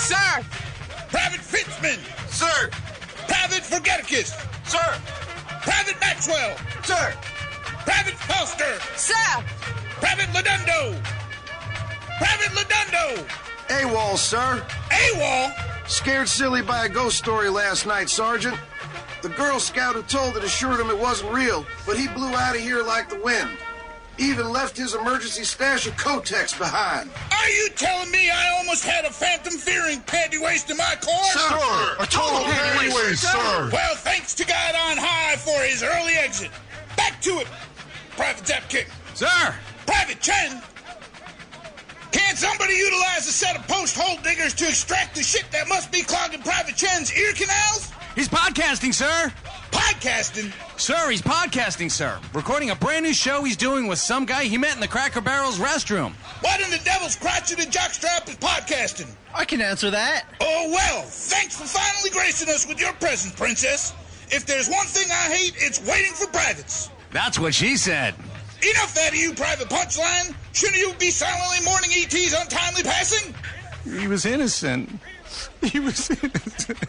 Sir! Private Fitzman! Sir! Private Forgeticus! Sir! Private Maxwell! Sir! Private Foster! Sir! Private Ladundo! Private Ladundo! AWOL, sir. AWOL? Scared silly by a ghost story last night, Sergeant. The Girl Scout who told it assured him it wasn't real, but he blew out of here like the wind. Even left his emergency stash of Kotex behind. Are you telling me I almost had a phantom fearing panty waist in my car? Sir! A total panty waist, sir! Well, thanks to God on high for his early exit. Back to it, Private Zapkick. Sir! Private Chen! Can't somebody utilize a set of post-hole diggers to extract the shit that must be clogging Private Chen's ear canals? He's podcasting, sir! Podcasting? Sir, he's podcasting, sir. Recording a brand new show he's doing with some guy he met in the Cracker Barrel's restroom. What in the devil's crotch of the jockstrap is podcasting? I can answer that. Oh, well, thanks for finally gracing us with your presence, Princess. If there's one thing I hate, it's waiting for privates. That's what she said. Enough that of you, Private Punchline. Shouldn't you be silently mourning E.T.'s untimely passing? He was innocent. He was innocent.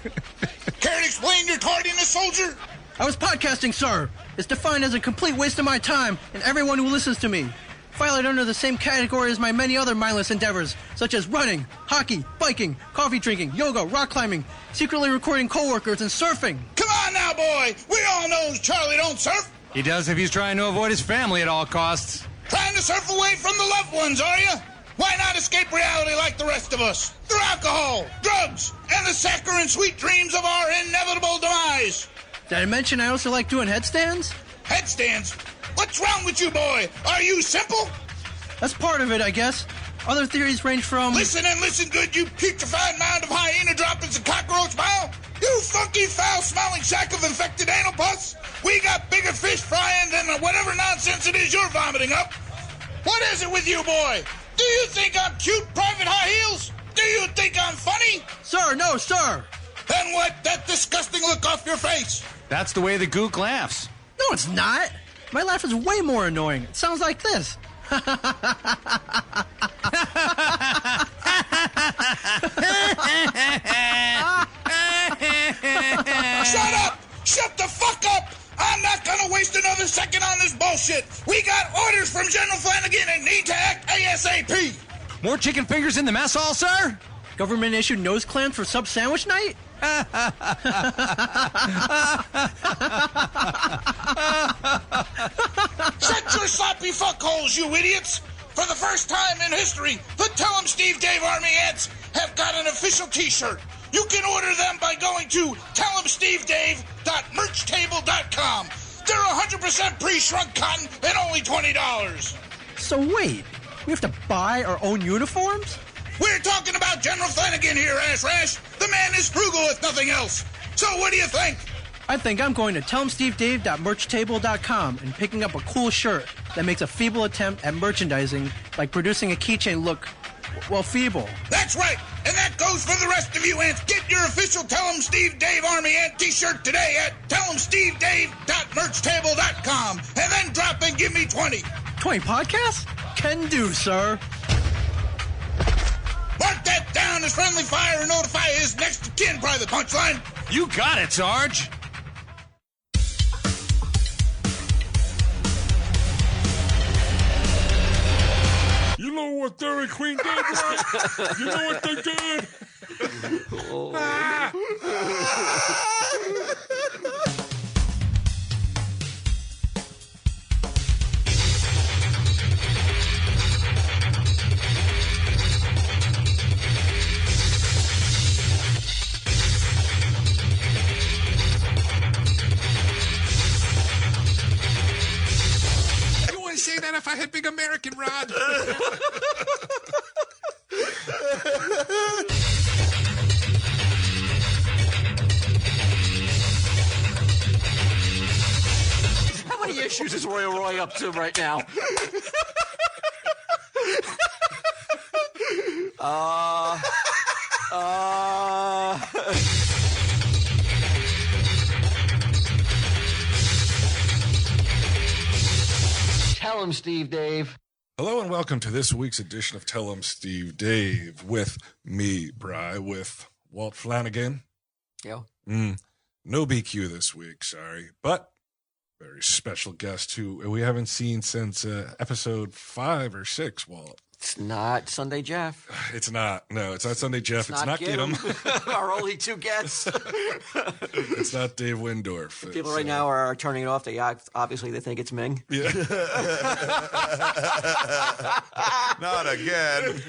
Care to explain your tardiness, soldier? I was podcasting, sir. It's defined as a complete waste of my time and everyone who listens to me. Filed under the same category as my many other mindless endeavors, such as running, hockey, biking, coffee drinking, yoga, rock climbing, secretly recording coworkers, and surfing. Come on now, boy. We all know Charlie don't surf. He does if he's trying to avoid his family at all costs. Trying to surf away from the loved ones, are you? Why not escape reality like the rest of us? Through alcohol, drugs, and the saccharine sweet dreams of our inevitable demise. Did I mention I also like doing headstands? Headstands? What's wrong with you, boy? Are you simple? That's part of it, I guess. Other theories range from... Listen and listen good, you putrefied mound of hyena droppings and cockroach bile. You funky, foul-smelling sack of infected anal pus. We got bigger fish frying than whatever nonsense it is you're vomiting up. What is it with you, boy? Do you think I'm cute, Private High Heels? Do you think I'm funny? Sir, no, sir. Then wipe that disgusting look off your face. That's the way the gook laughs. No, it's not. My laugh is way more annoying. It sounds like this. Shut up! Shut the fuck up! I'm not gonna waste another second on this bullshit. We got orders from General Flanagan and need to act ASAP. More chicken fingers in the mess hall, sir? Government issued nose clamps for sub sandwich night? Shut your sloppy fuckholes, you idiots! For the first time in history, the Tell 'em Steve Dave Army Ants have got an official t-shirt. You can order them by going to tellemstevedave.merchtable.com. They're 100% pre-shrunk cotton and only $20. So wait, we have to buy our own uniforms? We're talking about General Flanagan here, Ash Rash. The man is frugal if nothing else. So what do you think? I think I'm going to tellemstevedave.merchtable.com and picking up a cool shirt that makes a feeble attempt at merchandising, like producing a keychain look, well, feeble. That's right. And that goes for the rest of you ants. Get your official Tell 'em Steve Dave Army Ant t-shirt today at tellemstevedave.merchtable.com and then drop and give me 20. 20 podcasts? Can do, sir. Mark that down as friendly fire and notify his next of kin, Private Punchline. You got it, Sarge. You know what Dairy Queen did, right? You know what they did? You wouldn't say that if I had big American Rod. How many issues is Royal Roy up to right now? Tell him, Steve Dave. Hello and welcome to this week's edition of Tell 'em Steve Dave with me, Bry, with Walt Flanagan. Yo. No BQ this week, sorry, but very special guest who we haven't seen since episode 5 or 6, Walt. It's not Sunday Jeff. It's not. No, it's not Sunday Jeff. It's not Get 'em. Our only two guests. It's not Dave Windorf. People right now are turning it off. They obviously they think it's Ming. Yeah. Not again.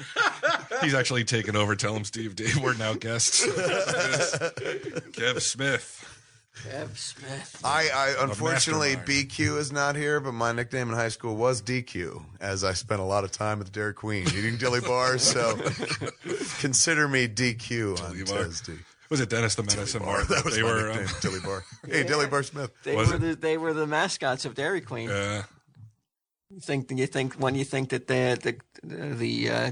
He's actually taken over. Tell him, Steve Dave. We're now guests. Kev Smith. Kev Smith. I unfortunately, mastermind. BQ is not here, but my nickname in high school was DQ, as I spent a lot of time at the Dairy Queen eating dilly bars, so consider me DQ on Dilly bar. Tuesday. Was it Dennis the Menace and Martin? That was They my were. nickname, Dilly Bar. Hey, Dilly Bar Smith. They were the mascots of Dairy Queen. You think when you think that the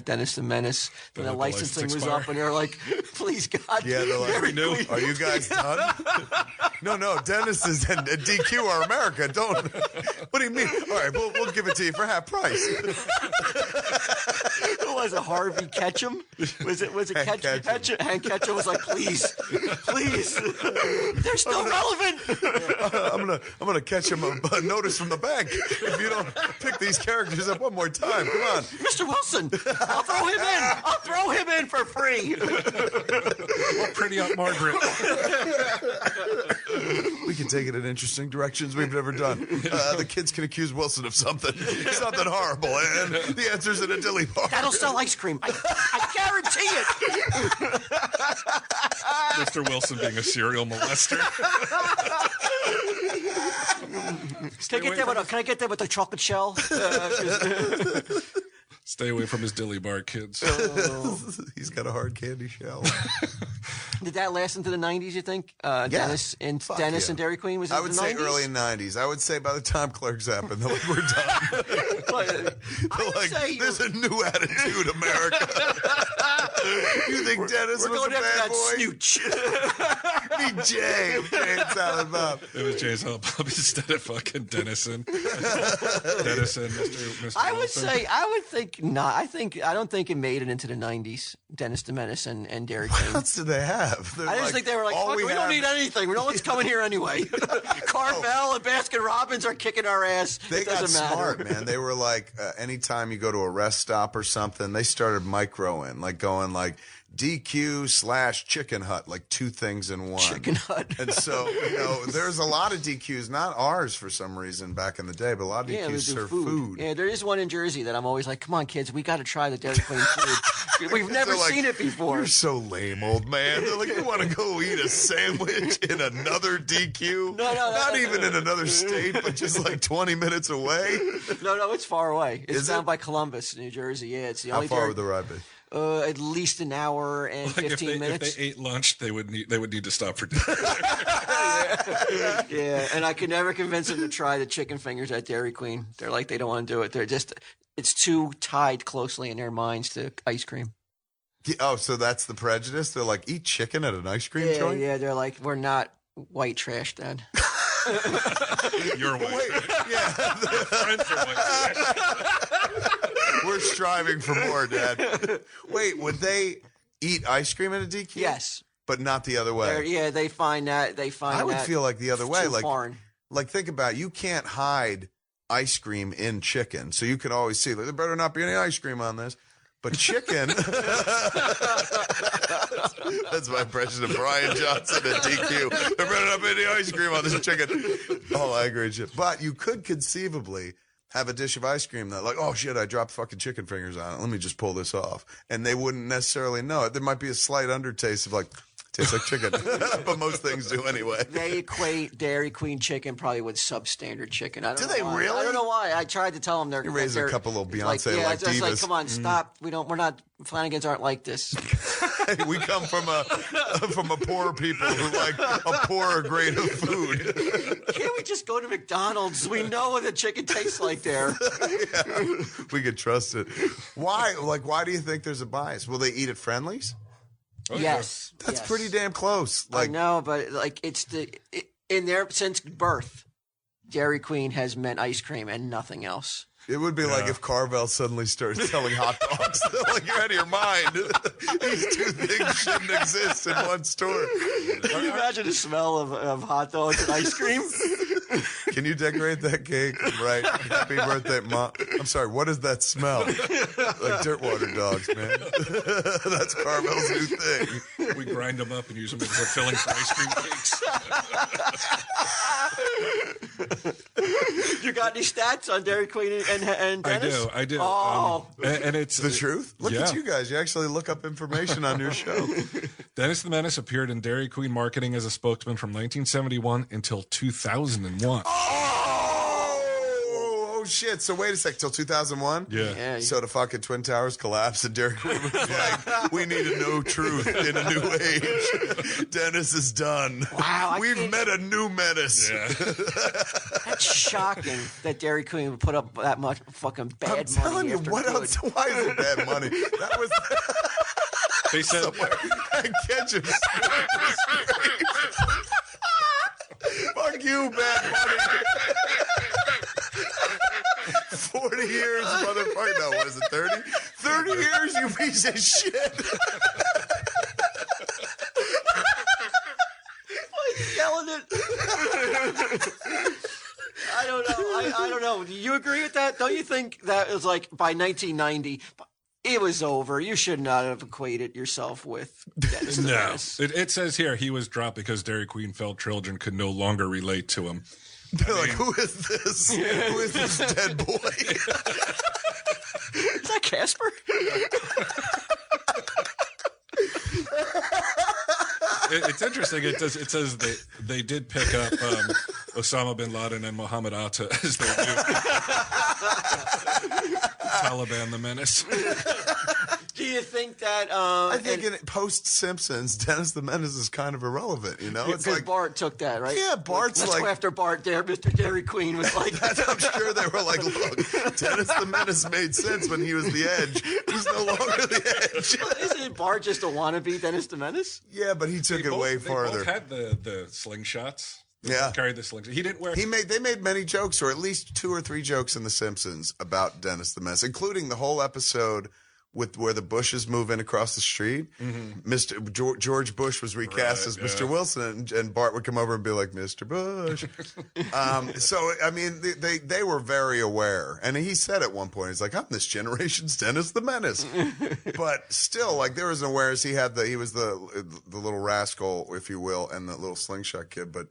Dennis the Menace, The the licensing was license up, and they're like, please God, Yeah, they're like, Dairy no. Queen. Are you guys done? No, Dennis is and DQ are America. Don't. What do you mean? All right, we'll give it to you for half price. Who was it? Harvey Ketchum? Was it Hank Ketchum. Hank Ketchum was like, please, they're still relevant. I'm gonna catch him a notice from the bank if you don't pick these characters up one more time. Come on. Mr. Wilson, I'll throw him in. I'll throw him in for free. Oh, pretty Aunt Margaret. We can take it in interesting directions we've never done. The kids can accuse Wilson of something horrible, and the answer's in a dilly bar. That'll sell ice cream. I guarantee it. Mr. Wilson being a serial molester. Can I get that with a chocolate shell? Stay away from his dilly bar, kids. He's got a hard candy shell. Did that last into the 90s, you think? Dennis and Fuck Dennis yeah. and Dairy Queen? Was it I would the say 90s? early 90s. I would say by the time Clerks happened, they're like, we're done. I would Like, say there's a new attitude, America. You think Dennis we're was going a after bad that boy? snooch. Be Jay of Jay and Silent Bob. It was Jay's Silent Bob instead of fucking Dennison. Mr. I would Wilson. say, I would think not. I don't think it made it into the 90s, Dennis the Menace and Dairy What Queen. else did they have? I just think they were like, all fuck, we have- don't need anything. No one's coming here anyway. Carvel and Baskin Robbins are kicking our ass. They it got doesn't matter. smart, man. They were like, anytime you go to a rest stop or something, they started microing, like going like DQ/Chicken Hut, like two things in one. Chicken Hut. And so, there's a lot of DQs, not ours for some reason back in the day, but a lot of Yeah, they DQs do serve food. food. Yeah, there is one in Jersey that I'm always like, come on, kids, we got to try the Dairy Queen food. We've never They're like, seen it before. You're so lame, old man. They're like, you want to go eat a sandwich in another DQ? No, Not even in another state, but just like 20 minutes away. No, it's far away. It's Is down it? by Columbus, New Jersey. Yeah, it's the How only far Dairy- would the ride be? At least an hour and Like 15 minutes. If they ate lunch, they would need to stop for dinner. Yeah, and I could never convince them to try the chicken fingers at Dairy Queen. They're like, they don't want to do it. It's too tied closely in their minds to ice cream. Yeah, oh, so that's the prejudice? They're like, eat chicken at an ice cream Yeah, joint? yeah, they're like, we're not white trash, Dad. You're white. Yeah, Friends are white. we're striving for more, Dad. Wait, would they eat ice cream at a DQ? Yes. But not the other way. Yeah, they find that. I would feel like the other way. too Like, foreign. like, think about it. You can't hide ice cream in chicken. So you can always see, like, there better not be any ice cream on this. But chicken, that's my impression of Brian Johnson at DQ. There better not be any ice cream on this chicken. Oh, I agree with you. But you could conceivably have a dish of ice cream that, like, oh shit, I dropped fucking chicken fingers on it. Let me just pull this off. And they wouldn't necessarily know it. There might be a slight undertaste of like, tastes like chicken. But most things do anyway. They equate Dairy Queen chicken probably with substandard chicken. I don't Do know they why. really? I don't know why. I tried to tell them they're. You're raising a couple little Beyonce yeah, like just like, divas. come on, stop. We're not. Flanagans aren't like this. We come from a poor people who like a poorer grade of food. Can't we just go to McDonald's? We know what the chicken tastes like there. Yeah, we could trust it. Why? Like, why do you think there's a bias? Will they eat at Friendly's? Yes, That's yes. pretty damn close. I Like, know, but like in their since birth, Dairy Queen has meant ice cream and nothing else. It would be like if Carvel suddenly started selling hot dogs. Like, you're out of your mind. These two things shouldn't exist in one store. Can you imagine the smell of hot dogs and ice cream? Can you decorate that cake? Right. Happy birthday, Mom. I'm sorry, what does that smell? Like Dirtwater dogs, man. That's Carvel's new thing. We grind them up and use them as a filling for ice cream cakes. You got any stats on Dairy Queen and Dennis? I do. Oh. And it's The truth? Look yeah. at you guys. You actually look up information on your show. Dennis the Menace appeared in Dairy Queen marketing as a spokesman from 1971 until 2001. Oh, shit. So wait a sec. Till 2001? Yeah. So the fucking Twin Towers collapsed and Dairy Queen was like, we need to know truth in a new age. Dennis is done. Wow, We've met a new menace. Yeah. That's shocking that Dairy Queen would put up that much fucking bad money. I'm telling you, after what good. else? Why is it bad money? That was They said Ketchup. Fuck you, bad money. 40 years, motherfucker. No, what is it, 30? 30 years, you piece of shit. Yelling it. I don't know. I don't know. Do you agree with that? Don't you think that was like by 1990, it was over? You should not have equated yourself with Dennis the no. Menace. It says here he was dropped because Dairy Queen felt children could no longer relate to him. They're like, who is this? Who is this dead boy? Is that Casper? It's interesting. It says they did pick up Osama bin Laden and Mohammed Atta as their new Taliban the Menace. Do you think that? I think in post Simpsons, Dennis the Menace is kind of irrelevant. You know, it's because like Bart took that, right? Yeah, Bart's Let's like- go after Bart. There, Mr. Dairy Queen was like, I'm sure they were like, look, Dennis the Menace made sense when he was the Edge. He's no longer the Edge. isn't Bart just a wannabe Dennis the Menace? Yeah, but he took it way They farther. both had the slingshots. They Yeah. both carried the slingshot. He didn't wear. They made many jokes, or at least 2 or 3 jokes in The Simpsons about Dennis the Menace, including the whole episode with where the Bushes move in across the street. Mr. George Bush was recast as Mr. Wilson, and Bart would come over and be like, Mr. Bush. So, I mean, they were very aware. And he said at one point, he's like, I'm this generation's Dennis the Menace. But still, like, there was an awareness. He was the little rascal, if you will, and the little slingshot kid. But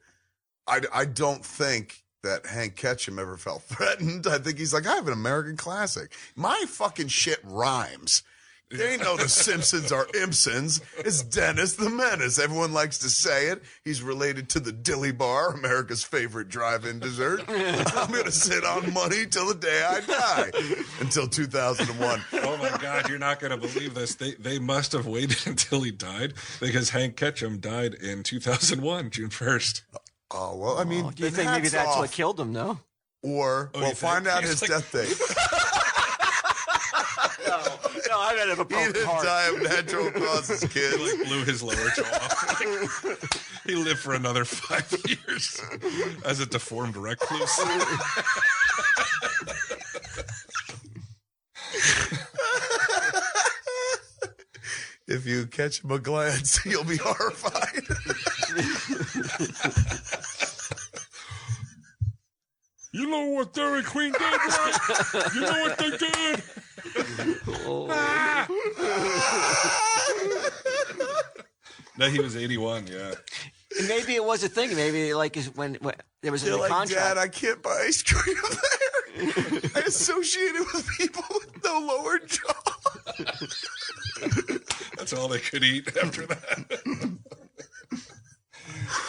I don't think that Hank Ketchum ever felt threatened. I think he's like, I have an American classic. My fucking shit rhymes. They ain't know the Simpsons are Impsons. It's Dennis the Menace. Everyone likes to say it. He's related to the Dilly Bar, America's favorite drive-in dessert. I'm going to sit on money till the day I die. Until 2001. Oh my God, you're not going to believe this. They must have waited until he died because Hank Ketchum died in 2001, June 1st. Oh, well, I mean, Do you think maybe hats that's off. what killed him, though? Or, Oh, well, you find think? out He's his like- death date. No, I meant have a He broken didn't heart. die of natural causes, He kids. like blew his lower jaw off. He lived for another 5 years as a deformed recluse. If you catch him a glance, you'll be horrified. You know what Dairy Queen did, right? You know what they did? No, he was 81, yeah. Maybe it was a thing. Maybe like is when there was a You're new like, contract. Dad, I can't buy ice cream there. I associate it with people with no lower jaw. That's all they could eat after that.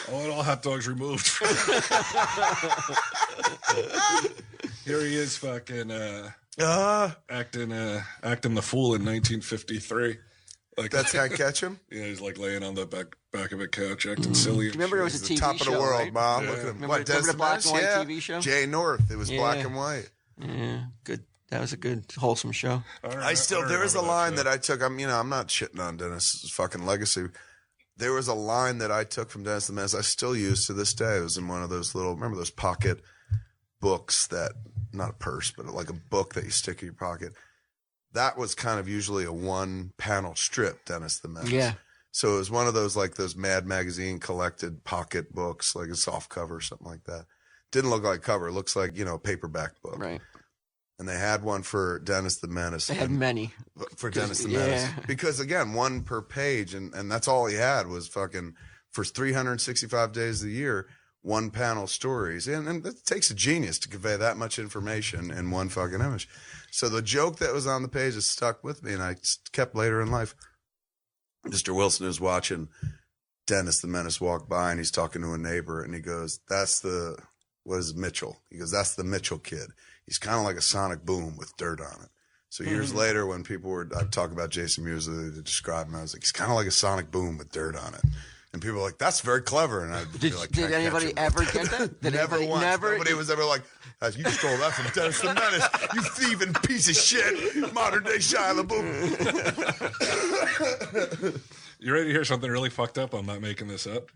I want all hot dogs removed. Here he is fucking acting the fool in 1953. Like That's Hank Ketchum. yeah, he's like laying on the back of a couch acting silly. and Remember, it shit. was a The TV top show, of the world, right? Mom. Yeah. Look at him. Remember- What, remember Dennis the black Menace? and white Yeah. TV show? Jay North. It was black Yeah. and white. Yeah, good. That was a good, wholesome show. I still, there is a line that I took. I'm not shitting on Dennis's fucking legacy. There was a line that I took from Dennis the Menace I still use to this day. It was in one of those little, remember those pocket books that, not a purse, but like a book that you stick in your pocket. That was kind of usually a 1-panel strip, Dennis the Menace. Yeah. So it was one of those, like those Mad Magazine collected pocket books, like a soft cover or something like that. Didn't look like cover. It looks like, a paperback book. Right. And they had one for Dennis the Menace. They had many. For Dennis the Menace. Because, again, one per page, and that's all he had was fucking, for 365 days of the year, 1-panel stories. And it takes a genius to convey that much information in one fucking image. So the joke that was on the page has stuck with me, and I kept later in life. Mr. Wilson is watching Dennis the Menace walk by, and he's talking to a neighbor, and he goes, what is Mitchell? He goes, that's the Mitchell kid. He's kind of like a sonic boom with dirt on it. So years later, when people I'd talk about Jason Mewes to describe him, I was like, he's kind of like a sonic boom with dirt on it. And people were like, that's very clever. And I'd be like, did anybody ever get that? Never once. Nobody was ever like, you stole that from Dennis the Menace, you thieving piece of shit, modern day Shia LaBeouf. You ready to hear something really fucked up? I'm not making this up.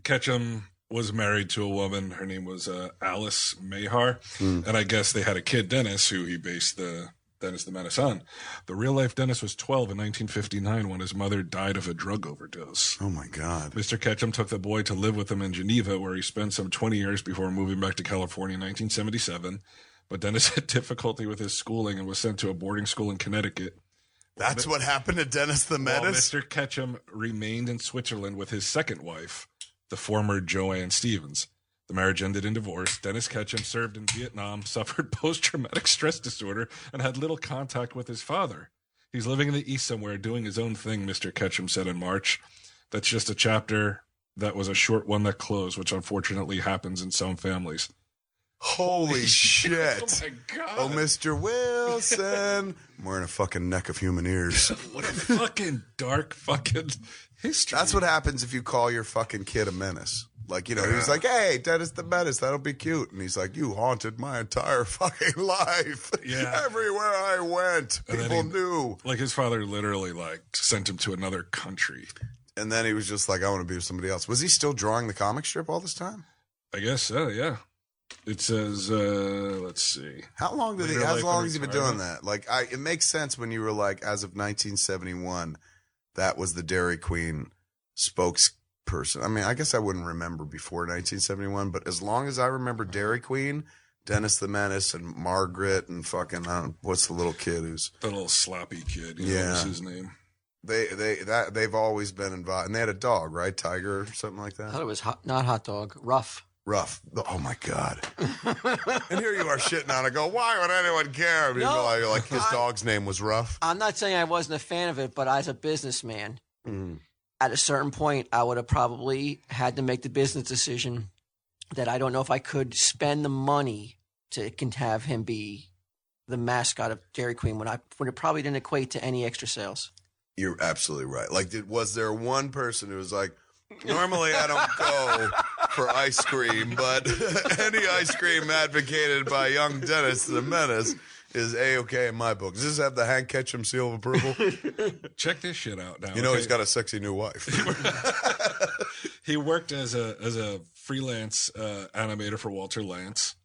Ketchum was married to a woman. Her name was Alice Mahar. And I guess they had a kid, Dennis, who he based the Dennis the Menace on. The real life Dennis was 12 in 1959 when his mother died of a drug overdose. Oh my God. Mr. Ketchum took the boy to live with him in Geneva, where he spent some 20 years before moving back to California in 1977. But Dennis had difficulty with his schooling and was sent to a boarding school in Connecticut. That's what happened to Dennis the While Menace? Mr. Ketchum remained in Switzerland with his second wife, the former Joanne Stevens. The marriage ended in divorce. Dennis Ketchum served in Vietnam, suffered post-traumatic stress disorder, and had little contact with his father. He's living in the East somewhere, doing his own thing, Mr. Ketchum said in March. That's just a chapter that was a short one that closed, which unfortunately happens in some families. Holy shit. Oh, my God. Oh, Mr. Wilson. I'm wearing a fucking neck of human ears. What a fucking dark fucking history. That's what happens if you call your fucking kid a menace. Like, he's like, hey, Dennis the Menace, that'll be cute. And he's like, you haunted my entire fucking life. Yeah. Everywhere I went, people knew. Like, his father literally, sent him to another country. And then he was just like, I want to be with somebody else. Was he still drawing the comic strip all this time? I guess so, yeah. It says, let's see. How long Later how life long has he been doing retirement. that? Like, it makes sense when you were like, as of 1971, that was the Dairy Queen spokesperson. I mean, I guess I wouldn't remember before 1971, but as long as I remember Dairy Queen, Dennis the Menace, and Margaret, and fucking, what's the little kid who's The little sloppy kid, what Yeah. was his name? they've always been involved, and they had a dog, right? Tiger or something like I that. thought it was not hot dog, rough. Rough. Oh my God. And here you are shitting on it. Go, why would anyone care? I mean, No, like his dog's name was Rough. I'm not saying I wasn't a fan of it, but as a businessman, at a certain point, I would have probably had to make the business decision that I don't know if I could spend the money to have him be the mascot of Dairy Queen when it probably didn't equate to any extra sales. You're absolutely right. Like, was there one person who was like, normally I don't go for ice cream, but any ice cream advocated by young Dennis the Menace is A-okay in my book. Does this have the Hank Ketchum seal of approval? Check this shit out now. He's got a sexy new wife. He worked as a freelance animator for Walter Lantz.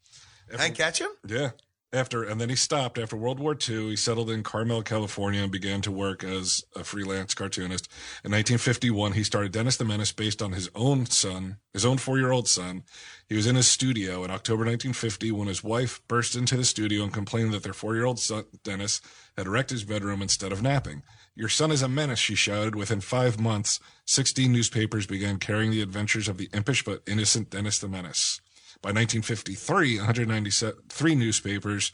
Hank Ketchum? Yeah. And then he stopped after World War II. He settled in Carmel, California, and began to work as a freelance cartoonist. In 1951, he started Dennis the Menace based on his own 4-year-old son. He was in his studio in October 1950 when his wife burst into the studio and complained that their 4-year-old son, Dennis, had wrecked his bedroom instead of napping. "Your son is a menace," she shouted. Within 5 months, 16 newspapers began carrying the adventures of the impish but innocent Dennis the Menace. By 1953, 193 newspapers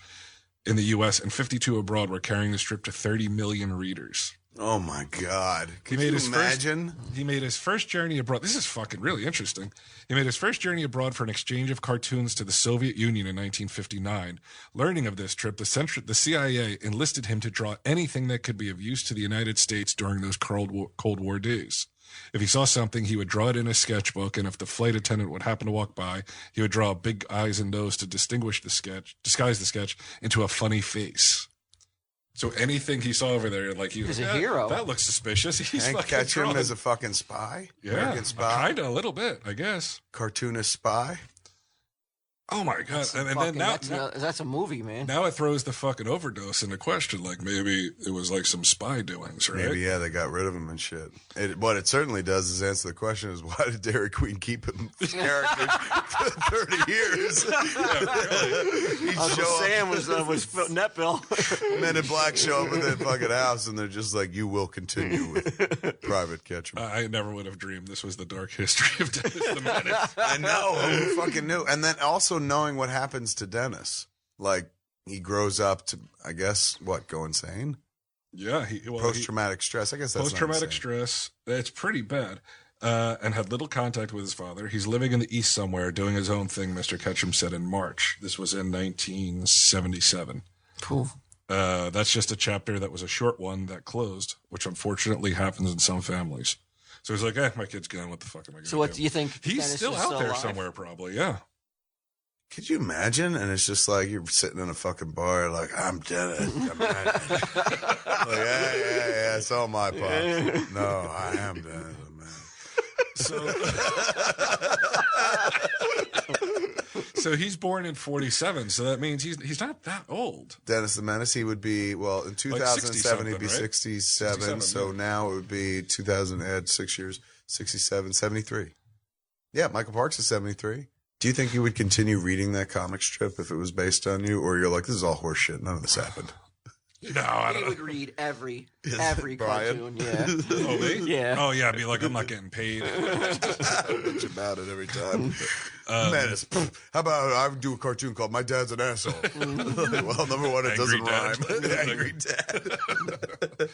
in the U.S. and 52 abroad were carrying the strip to 30 million readers. Oh, my God. Can you his imagine? He made his first journey abroad. This is fucking really interesting. He made his first journey abroad for an exchange of cartoons to the Soviet Union in 1959. Learning of this trip, the CIA enlisted him to draw anything that could be of use to the United States during those Cold War days. If he saw something, he would draw it in his sketchbook, and if the flight attendant would happen to walk by, he would draw big eyes and nose to disguise the sketch into a funny face. So anything he saw over there, like He's a hero. That looks suspicious. He's Hank fucking Ketchum drawing. as a fucking spy? Yeah, American spy? kind of a little bit, I guess. Cartoonist spy? Oh my god! And then Fucking, now, that's a movie, man. now it throws the fucking overdose into question. Like maybe it was like some spy doings, right? Maybe, yeah, they got rid of him and shit. What it certainly does is answer the question is why did Dairy Queen keep him characters for 30 years? Uncle Sam was net bill. Men in Black show up at that fucking house and they're just like, you will continue with Private Ketchum. I never would have dreamed this was the dark history of Dennis the Menace. I know. Who fucking knew? And then also knowing what happens to Dennis. Like, he grows up to, I guess, go insane? Yeah. Post-traumatic stress. I guess that's post-traumatic stress. It's pretty bad. And had little contact with his father. He's living in the East somewhere, doing his own thing, Mr. Ketchum said in March. This was in 1977. Cool. That's just a chapter that was a short one that closed, which unfortunately happens in some families. So he's like, my kid's gone. What the fuck am I going to do? So what do you think? He's Dennis still is out there alive? somewhere, probably. Yeah. Could you imagine? And it's just like you're sitting in a fucking bar, like, I'm Dennis. I'm Dennis. Like, yeah, it's all my pops. No, I am Dennis. So he's born in 47, so that means he's not that old. Dennis the Menace, he would be, in 2007, he'd be 67. So now it would be 2000, add 6 years, 67, 73. Yeah, Michael Parks is 73. Do you think you would continue reading that comic strip if it was based on you? Or you're like, this is all horse shit. None of this happened. No, I He don't would know. read every Brian? cartoon. Yeah. Oh, me? Yeah. Oh, yeah. I'd be like, I'm not getting paid. Bitch about it every time. Menace. How about I would do a cartoon called My Dad's an Asshole? Well, number one, it Angry doesn't Dad. rhyme. Angry Dad.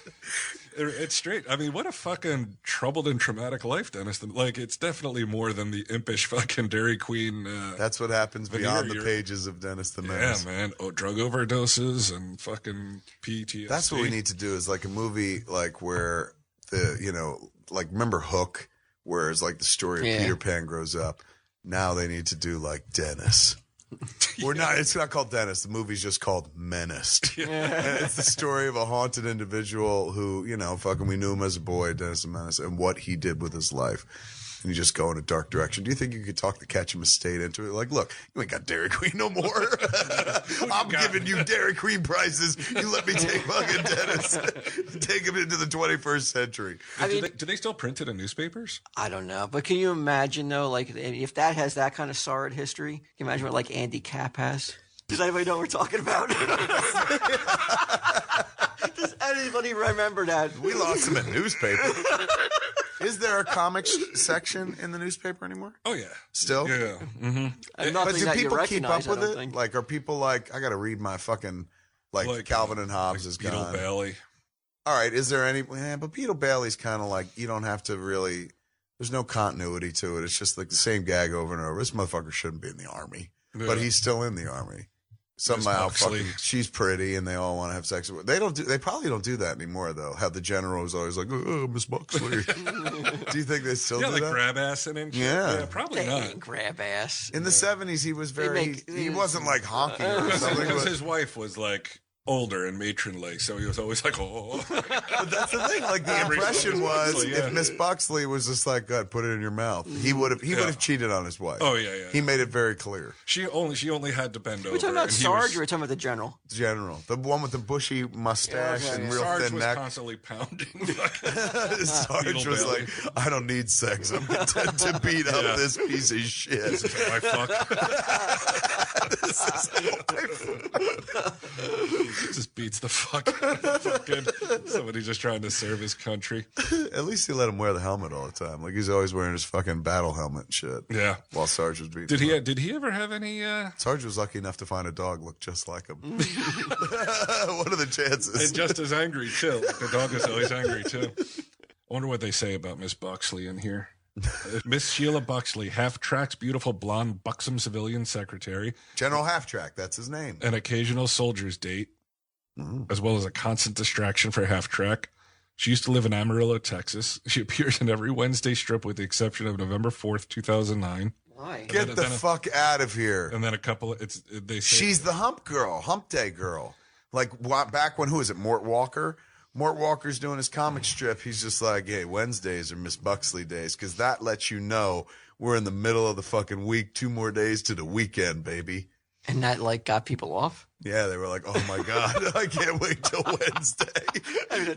It's straight. I mean, what a fucking troubled and traumatic life, Dennis. Like, it's definitely more than the impish fucking Dairy Queen. That's what happens beyond the you're- pages of Dennis the Yeah, Menace. man. Oh, drug overdoses and fucking PTSD. That's what we need to do is like a movie like where remember Hook, where it's like the story of Yeah. Peter Pan grows up. Now they need to do like Dennis. It's not called Dennis. The movie's just called Menaced. And it's the story of a haunted individual who, we knew him as a boy, Dennis the Menace, and what he did with his life. And you just go in a dark direction. Do you think you could talk the Ketchum estate into it? Like, look, you ain't got Dairy Queen no more. I'm giving you Dairy Queen prices. You let me take fucking Dennis. Take him into the 21st century. Do they still print it in newspapers? I don't know, but can you imagine though, like if that has that kind of sordid history? Can you imagine what like Andy Capp has? Does anybody know what we're talking about? Does anybody remember that? We lost him in newspaper. Is there a comics section in the newspaper anymore? Oh, yeah. Still? Yeah. Mm-hmm. Nothing But do that you people keep up recognize, I with don't it? think. Like, are people like, I got to read my fucking, like Calvin and Hobbes is Beetle gone. Bailey. All right, is there any? But Beetle Bailey's kind of like you don't have to really. There's no continuity to it. It's just like the same gag over and over. This motherfucker shouldn't be in the army, but he's still in the army. Somehow, fucking, she's pretty, and they all want to have sex with her. They don't. They probably don't do that anymore, though. How the general is always like, "Oh, Miss Buxley." Do you think they still do like that? grab ass and shit. Yeah. Probably They not. ain't grab ass. In the 70s, he was very. He wasn't like honky or something. Because But, his wife was like older and matronly, so he was always like, oh. but that's the thing. Like the Every impression was, Buxley, yeah. if Miss Buxley was just like, "God, put it in your mouth," he would have. He would have cheated on his wife. Oh, yeah. He made it very clear. She only had to bend over. We're talking about and he Sarge, was- or we're talking about the general? General, the one with the bushy mustache Yeah, and yeah. real Sarge thin was neck. constantly pounding. Sarge Beetle was Bailey. like, "I don't need sex. I'm content to beat up Yeah. this piece of shit." I fuck. This is how I fuck. Just beats the fuck out of fucking somebody just trying to serve his country. At least he let him wear the helmet all the time. Like he's always wearing his fucking battle helmet and shit. Yeah. While Sarge was beating. Did him up. he ever have any Sarge was lucky enough to find a dog looked just like him. What are the chances? and just as angry too? Like, the dog is always angry too. I wonder what they say about Miss Buxley in here. Miss Sheila Buxley, Half-Track's beautiful blonde, buxom civilian secretary, General Half Track, that's his name. an occasional soldier's date, as well as a constant distraction for Half-Track. She used to live in Amarillo, Texas. She appears in every Wednesday strip with the exception of November 4th, 2009. Why? Get the fuck out of here. And then a couple, they say, She's the hump girl, hump day girl. Like back when, who is it, Mort Walker? Mort Walker's doing his comic strip. He's just like, hey, Wednesdays are Miss Buxley days because that lets you know we're in the middle of the fucking week. 2 more days to the weekend, baby. And that like got people off. Yeah, they were like, oh my God, I can't wait till Wednesday.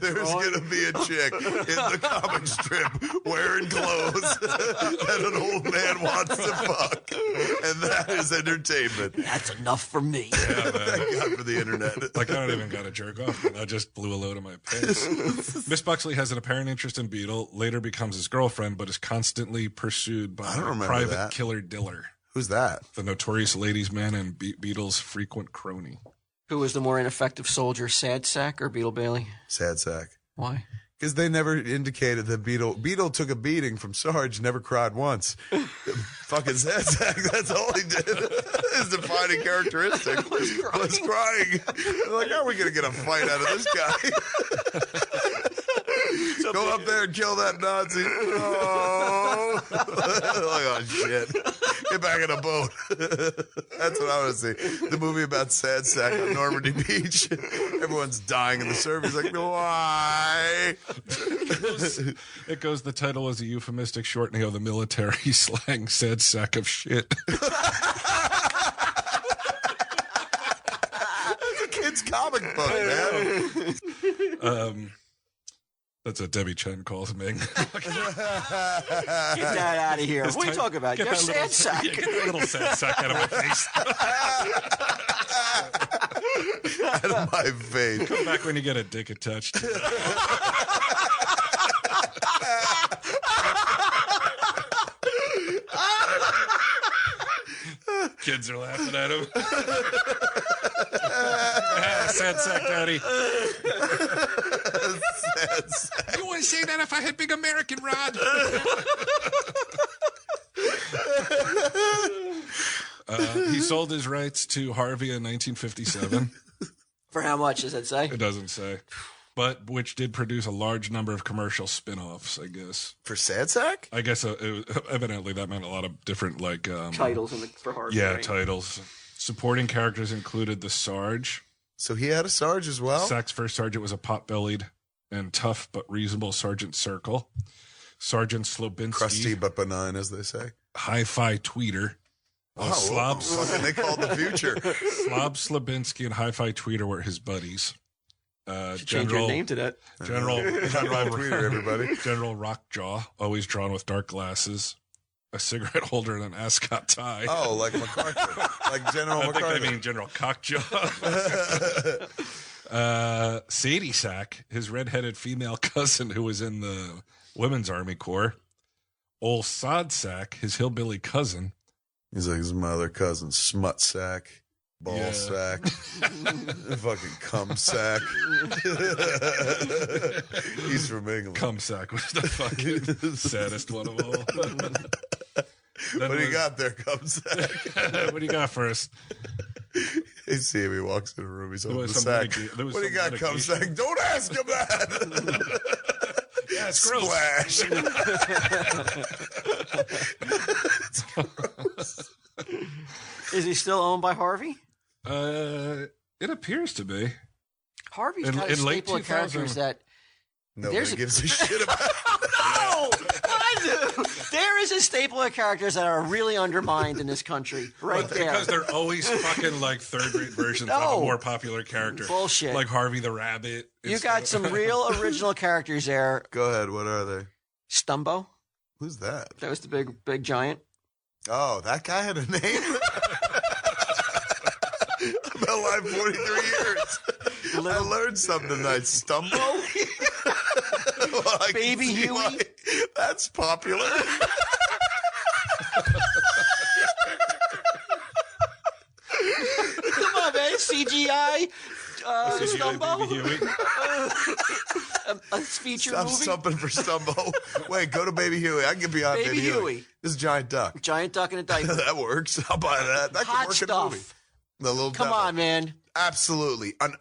There's going to be a chick in the comic strip wearing clothes that an old man wants to fuck. And that is entertainment. That's enough for me. Yeah, man. Thank God for the internet. Like, I don't even got to jerk off. I just blew a load of my pants. Miss Buxley has an apparent interest in Beetle, later becomes his girlfriend, but is constantly pursued by I don't a remember private that. killer Diller, Who's that? the notorious ladies' man and Beetle's frequent crony. Who was the more ineffective soldier, Sad Sack or Beetle Bailey? Sad sack. Why? Because they never indicated that Beetle took a beating from Sarge, never cried once. Fucking Sad Sack, that's all he did. His defining characteristic was crying. They're like, how are we going to get a fight out of this guy? Go up there and kill that Nazi. Oh. Like, oh, shit. Get back in the boat. That's what I want to see. The movie about Sad Sack on Normandy Beach. Everyone's dying in the surf. He's like, why? It goes, the title was a euphemistic shortening of the military slang sad sack of shit. It's a kid's comic book, man. That's what Debbie Chen calls Ming. Get that out of here. What are you talking about? You're Sad Sack. Yeah, get that little sad sack out of my face. Out of my face. Come back when you get a dick attached. Kids are laughing at him. Sad sack, daddy. Sad Sack. You wouldn't say that if I had big American rod. He sold his rights to Harvey in 1957. For how much does that say? It doesn't say. But which did produce a large number of commercial spin-offs, I guess. For Sad Sack? I guess evidently that meant a lot of different, like... Titles for Harvey. yeah, right? titles. Supporting characters included the Sarge. So he had a Sarge as well? Sack's first sergeant was a pot-bellied and tough but reasonable Sergeant Circle. Sergeant Slobinski. Crusty but benign, as they say. Hi-Fi Tweeter. Fucking they called the future. Slob Slobinski and Hi-Fi Tweeter were his buddies. Should change your name to that. General Tweeter, everybody. General Rockjaw, always drawn with dark glasses, a cigarette holder, and an ascot tie. Oh, like MacArthur. Like General I MacArthur. think they mean General Cockjaw. Sadie Sack, his redheaded female cousin who was in the Women's Army Corps. Old Sod Sack, his hillbilly cousin. He's like his mother, cousin, smut sack, ball sack, fucking cum sack. He's from England. Cum Sack was the fucking saddest one of all. What do you got there, cum sack? What do you got first? He see him, he walks in the room, he's holding the some sack. there was What do you some got, cum medication. sack? Don't ask him that. Yeah, it's gross. Splash. It's gross. Is he still owned by Harvey? It appears to be. Harvey's In- got a in late staple of characters 2000. that. Nobody There's a- gives a shit about it. No, I do. There is a staple of characters that are really undermined in this country, right there. Because they're always fucking like third-rate versions of No. a more popular character. Bullshit. Like Harvey the Rabbit. You got some real original characters there. Go ahead, what are they? Stumbo, Who's that? that was the big giant. Oh, that guy had a name? I've been alive 43 years. I learned something tonight. Stumbo? Well, I can Baby see Huey? why that's popular. Come on, man. CGI. Stumbo. Baby Huey. A feature Stop movie. something for Stumbo. Wait, go to Baby Huey. I can get behind Baby Baby Huey. Huey. This is Giant Duck. Giant duck in a diaper. That works. I'll buy that. That Hot could work in a movie. stuff. The little Come devil. on, man. Absolutely. An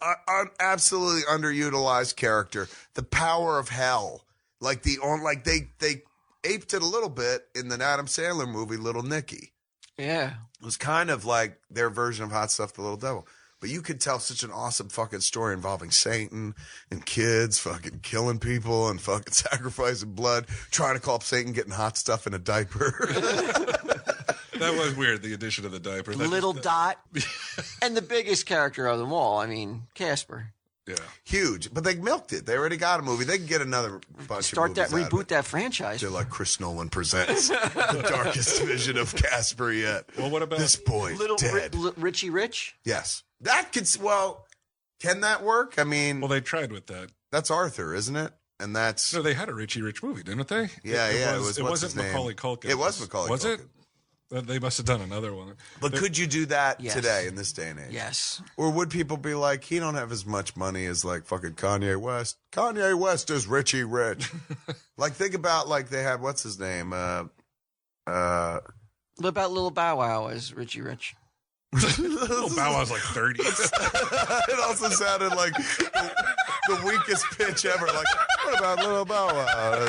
absolutely underutilized character. The power of hell. Like they aped it a little bit in the Adam Sandler movie Little Nicky. Yeah. It was kind of like their version of Hot Stuff, the Little Devil. But you could tell such an awesome fucking story involving Satan and kids fucking killing people and fucking sacrificing blood, trying to call up Satan, getting hot stuff in a diaper. That was weird, the addition of the diaper. Little Dot. And the biggest character of them all, I mean, Casper. Yeah. Huge. But they milked it. They already got a movie. They can get another bunch Start of that, movies out of reboot it. that franchise. They're like Chris Nolan presents the darkest vision of Casper yet. Well, what about This boy Little dead? Richie Rich? Yes. That could, well, can that work? I mean, Well, they tried with that. that's Arthur, isn't it? And that's, No, they had a Richie Rich movie, didn't they? yeah, It what's wasn't his name? Macaulay Culkin. It was Macaulay Was Culkin. it? They must have done another one. But could you do that Yes. today in this day and age? Yes. Or would people be like, he don't have as much money as like fucking Kanye West? Kanye West is Richie Rich. Like, think about like they had, what's his name? What about Little Bow Wow as Richie Rich? Little Bow Wow's like 30. It also sounded like the weakest pitch ever. Like, what about Little Bow Wow?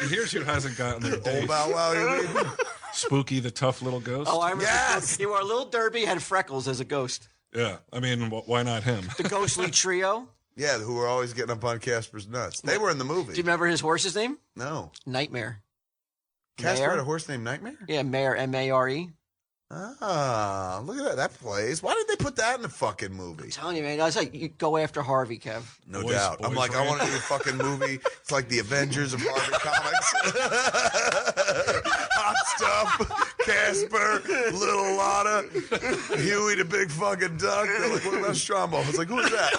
Here's who hasn't gotten their day. Old Bow Wow, you mean? Spooky, the tough little ghost. Oh, I remember. Yes! He wore a little derby, had freckles as a ghost. Yeah, I mean, why not him? The Ghostly Trio. Yeah, who were always getting up on Casper's nuts. They were in the movie. Do you remember his horse's name? No. Nightmare. Casper Mare? had a horse named Nightmare? Yeah, Mare, M-A-R-E. Ah, look at that. That plays. Why did they put that in the fucking movie? I'm telling you, man. I was like, you go after Harvey, Kev. No Boys- doubt. I'm Boys like, I Rant. want to do a fucking movie. It's like the Avengers of Marvel Comics. Hot stuff. Casper, Little Lotta, Huey the big fucking duck. They're like, what about Strombo? I was like, who is that?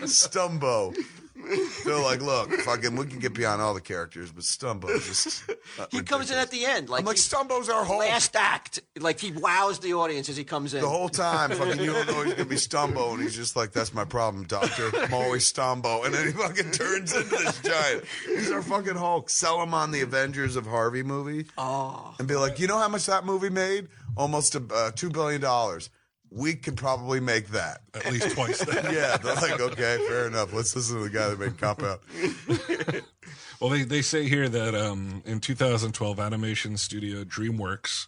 Stumbo. Stumbo. They're like, look, fucking, we can get beyond all the characters, but Stumbo just. He comes in at the end. Like, I'm like, he- Stumbo's our Hulk. last act. Like, he wows the audience as he comes in. The whole time, fucking, you don't know he's gonna be Stumbo, and he's just like, "That's my problem, doctor. I'm always Stumbo." And then he fucking turns into this giant. He's our fucking Hulk. Sell him on the Avengers of Harvey movie, and be like, "You know how much that movie made? Almost $2 billion. We could probably make that." At least twice that. Yeah, they're like, "Okay, fair enough. Let's listen to the guy that made Cop Out." Well, they say here that in 2012, animation studio DreamWorks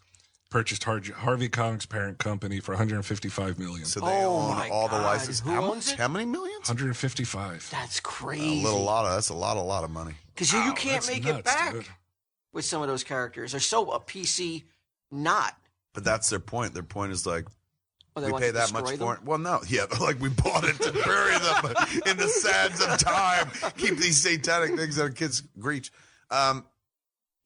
purchased Harvey Comics' parent company for $155 million. So they Oh own my all the God. licenses. Who How owns much? it? How many millions? 155. That's A crazy. little lot of. That's a lot of money. Because you can't That's make nuts, it back dude. with some of those characters. They're so PC not. But that's their point. Their point is like, Oh, they we want pay to that much destroy for them? it. Well, no, yeah, they're like we bought it to bury them in the sands of time. Keep these satanic things out of kids' reach.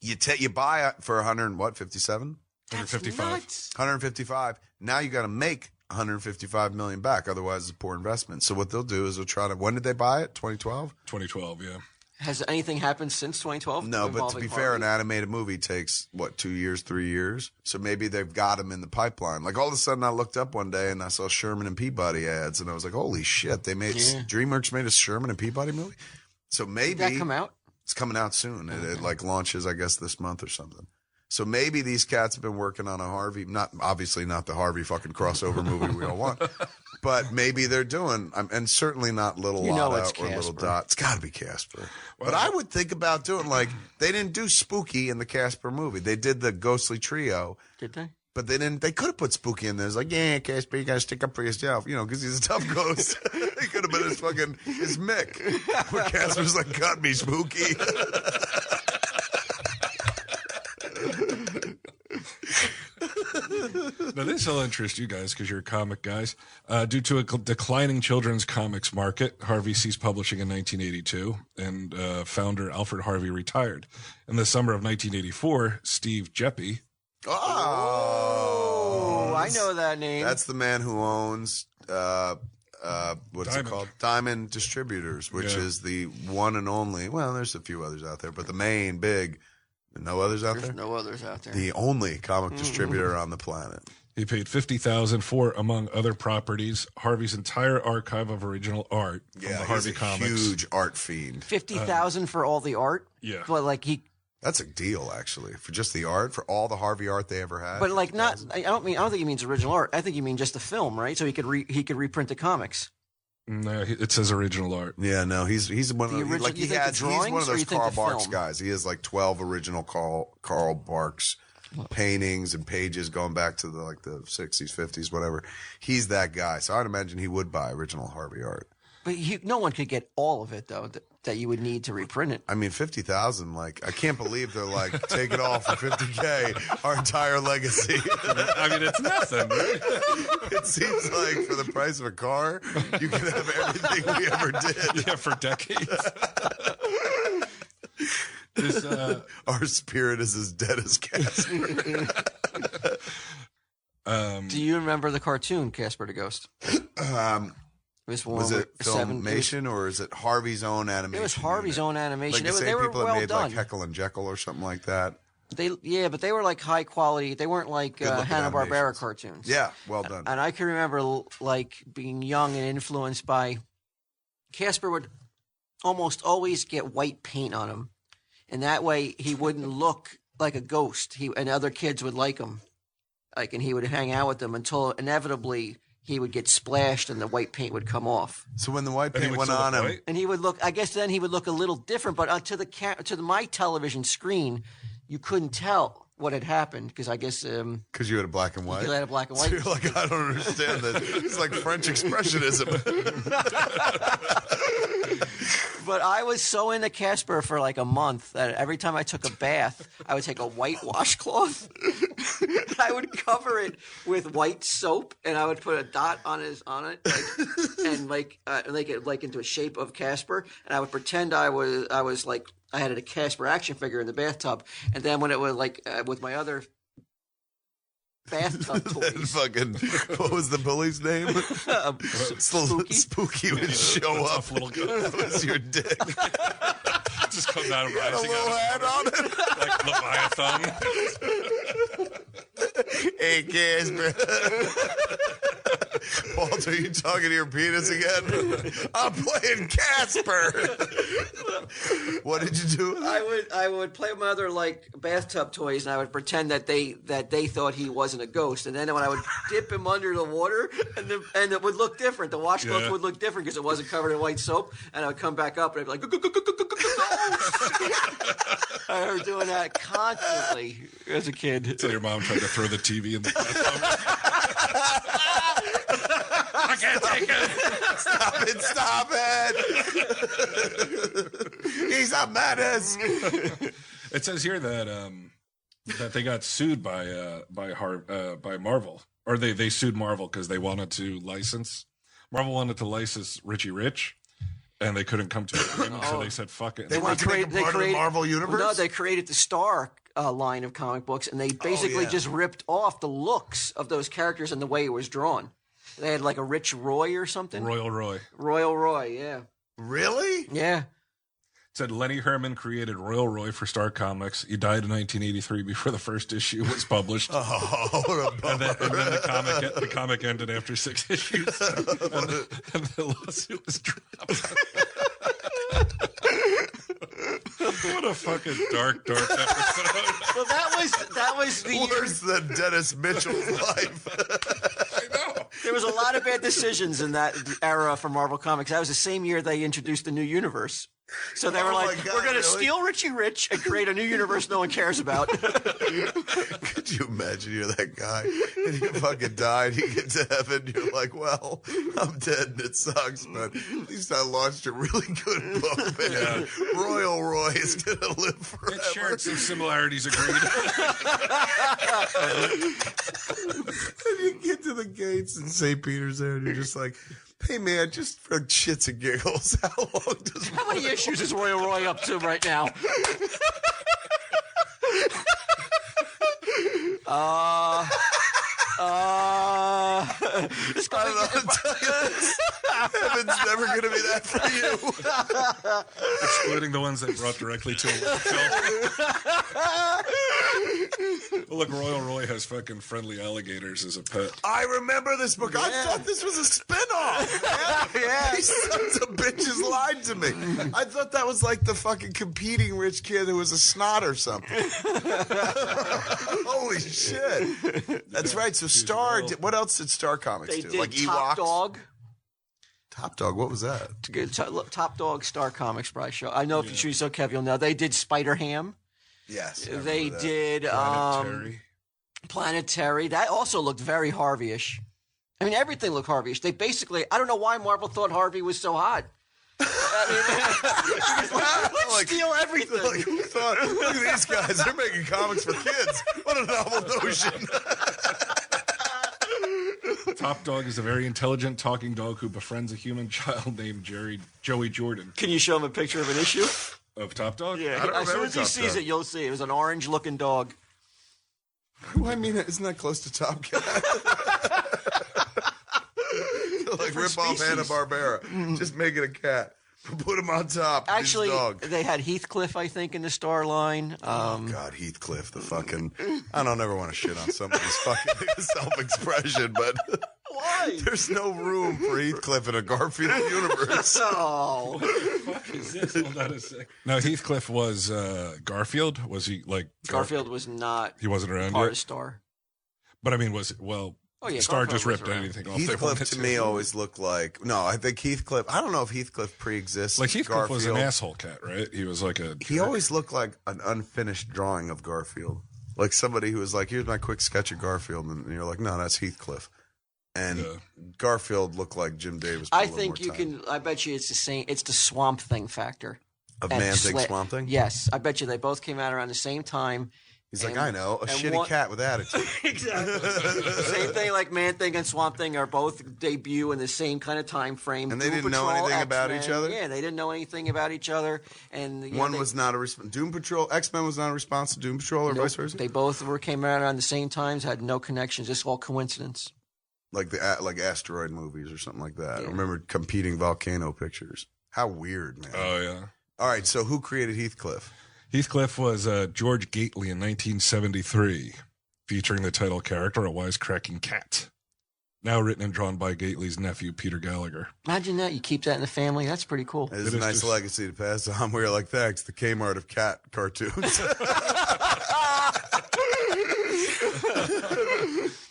You buy it for 157, That's 155. nuts. 155. Now you got to make 155 million back. Otherwise, it's a poor investment. So what they'll do is they'll try to. When did they buy it? 2012. 2012, yeah. Has anything happened since 2012? No, but to involving be fair, Harvey? an animated movie takes, 2 years, 3 years? So maybe they've got them in the pipeline. Like all of a sudden I looked up one day and I saw Sherman and Peabody ads and I was like, holy shit, they made, Yeah. DreamWorks made a Sherman and Peabody movie? So maybe. Did that come out? It's coming out soon. It like launches, I guess, this month or something. So maybe these cats have been working on a Harvey, obviously not the Harvey fucking crossover movie we all want, but maybe they're doing, and certainly not Little You know Lotta it's or Little Casper. Dot. It's got to be Casper. But I would think about doing they didn't do Spooky in the Casper movie. They did the Ghostly Trio, Did they? but they didn't. They could have put Spooky in there. It's like, yeah, Casper, you got to stick up for yourself, because he's a tough ghost. He could have been his Mick, where Casper's like, cut me, Spooky. Now, this will interest you guys because you're comic guys. Due to a declining children's comics market, Harvey ceased publishing in 1982, and founder Alfred Harvey retired. In the summer of 1984, Steve Jeppy, Oh, I know that name. That's the man who owns what's Diamond. it called? Diamond Distributors, which Yeah. is the one and only. Well, there's a few others out there, but the main big. No others out There's there. no others out there. The only comic distributor on the planet. he paid $50,000 for, among other properties, Harvey's entire archive of original art from the Harvey he's a comics. huge art fiend. 50,000 for all the art. Yeah. But like That's a deal, actually, for just the art, for all the Harvey art they ever had. but like not. I don't think he means original art. I think he means just the film, right? So he could reprint the comics. No, it says original art. Yeah, no, he's one of The the, original- like you he think the has. He's one drawings of or you those think Karl the Barks film? guys. He has like 12 original Karl Barks paintings and pages going back to the 60s, 50s, whatever. He's that guy. So I'd imagine he would buy original Harvey art. But no one could get all of it though. That you would need to reprint it. I mean, 50,000. Like, I can't believe they're like, take it all for 50K, our entire legacy. I mean, it's nothing. Right? It seems like for the price of a car, you can have everything we ever did. Yeah, for decades. Our spirit is as dead as Casper. Do you remember the cartoon Casper the Ghost? Was it Filmation or is it Harvey's own animation? It was Harvey's own animation. Like the They same were people that well made done. like Heckle and Jekyll or something like that. But they were like high quality. They weren't like Good-looking Hanna-Barbera animations. cartoons. Yeah, well done. And I can remember like being young and influenced by Casper would almost always get white paint on him, and that way he wouldn't look like a ghost. And other kids would like him, and he would hang out with them until inevitably he would get splashed and the white paint would come off. So when the white And he paint would went still on look him, white? And he would look. I guess then he would look a little different. But to my television screen, you couldn't tell what had happened because I guess because you had a black and white. you had a black and So white. you're like, I don't understand that. It's like French expressionism. But I was so into Casper for like a month that every time I took a bath, I would take a white washcloth. I would cover it with white soap, and I would put a dot on it, and make it like into a shape of Casper. And I would pretend I was like I had a Casper action figure in the bathtub. And then when it was like with my other bathtub toys, Fucking, what was the bully's name? Spooky would show up. Little guy. That was your dick. Just come down Had a rising little out hat on it. like Leviathan. Hey, Casper. Walter, you talking to your penis again? I'm playing Casper. What did you do? I would play with my other like bathtub toys, and I would pretend that they thought he wasn't a ghost. And then when I would dip him under the water, and it would look different. The washcloth Yeah. would look different because it wasn't covered in white soap. And I would come back up, and I'd be like, I remember doing that constantly as a kid. So your mom tried to throw the TV in the bathtub. I can't take it. Stop it. He's a menace. It says here that that they got sued by Marvel, or they sued Marvel because they wanted to license. Marvel wanted to license Richie Rich, and they couldn't come to an agreement, so they said "fuck it." They want to make him part of the Marvel universe? No, they created the Star line of comic books, and they basically just ripped off the looks of those characters and the way it was drawn. They had like a Rich Roy or something. Royal Roy Royal Roy, yeah. Really? Yeah. said Lenny Herman created Royal Roy for Star Comics. He died in 1983 before the first issue was published. Oh, what a And then bummer. the comic ended after 6 issues, and the lawsuit was dropped. What a fucking dark episode! Well, that was the year. Worse than Dennis Mitchell's life. I know. There was a lot of bad decisions in that era for Marvel Comics. That was the same year they introduced the new universe. So they were Oh my like, God, we're going to really? steal Richie Rich and create a new universe no one cares about. Could you imagine you're that guy and you fucking died, you get to heaven, you're like, well, I'm dead and it sucks, but at least I launched a really good book, man. Royal Roy is going to live forever. It shared some similarities, agreed. And you get to the gates in St. Peter's there and you're just like, hey man, just for shits and giggles, how long does How many issues is Royal Roy up to right now? It's I don't know how to tell you this. Heaven's never going to be that for you. Excluding the ones they brought directly to him. Well, look, Royal Roy has fucking friendly alligators as a pet. I remember this book. I thought this was a spinoff. Man. Yeah. These sons of bitches lied to me. I thought that was like the fucking competing rich kid who was a snot or something. Holy shit. That's right. So Star, what else did Star Comics They do? did Like Top Ewoks? Dog. Top Dog, what was that? Top Dog Star Comics Prize show. I know if you choose so, Kev, you'll know. They did Spider Ham. Yes. They did Planetary. That also looked very Harvey-ish. I mean, everything looked Harvey-ish. They basically, I don't know why Marvel thought Harvey was so hot. I mean, let's steal everything. Like, who thought, look at these guys. They're making comics for kids. What a novel notion. Top Dog is a very intelligent talking dog who befriends a human child named Joey Jordan. Can you show him a picture of an issue? Of Top Dog? Yeah. I don't As soon remember as he Top sees Dog. it, you'll see. It was an orange-looking dog. I mean, isn't that close to Top Cat? Like rip off Hanna-Barbera. Just make it a cat. Put him on top. Actually, his dog. they had Heathcliff, I think, in the star line. God, Heathcliff, the fucking... I don't ever want to shit on somebody's fucking self-expression, but... Why? There's no room for Heathcliff in a Garfield universe. Oh. What is this? Hold on a sec. Now, Heathcliff was Garfield? Was he like... Garfield was not He wasn't around part yet? of Star. But I mean, was it... Well, Oh, yeah, Star Garfield just was ripped around. anything off they Heathcliff wanted to me always looked like... No, I think Heathcliff... I don't know if Heathcliff pre-exists. Like, Heathcliff was an Garfield. asshole cat, right? He was like a... He always looked like an unfinished drawing of Garfield. Like somebody who was like, here's my quick sketch of Garfield. And you're like, no, that's Heathcliff. And Yeah. Garfield looked like Jim Davis. I think you can. I bet you it's the same. It's the Swamp Thing factor. Of And Man-Thing, Sla- Swamp Thing? Yes, I bet you they both came out around the same time. He's like, and- I know, a and shitty one- cat with attitude. Exactly. Same thing like Man Thing and Swamp Thing are both debut in the same kind of time frame. And they Doom didn't know Patrol, anything about X-Men, each other? Yeah, they didn't know anything about each other. And you know, One they- was not a response. Doom Patrol, X-Men was not a response to Doom Patrol or nope, vice versa? They both came out around the same times, had no connections, just all coincidence. Like like asteroid movies or something like that. I Yeah. remember competing volcano pictures. How weird, man. Oh, yeah. All right, so who created Heathcliff? Heathcliff was George Gately in 1973, featuring the title character, a wisecracking cat. Now written and drawn by Gately's nephew, Peter Gallagher. Imagine that. You keep that in the family. That's pretty cool. It's It a is nice just- legacy to pass on. We're like, thanks, the Kmart of cat cartoons.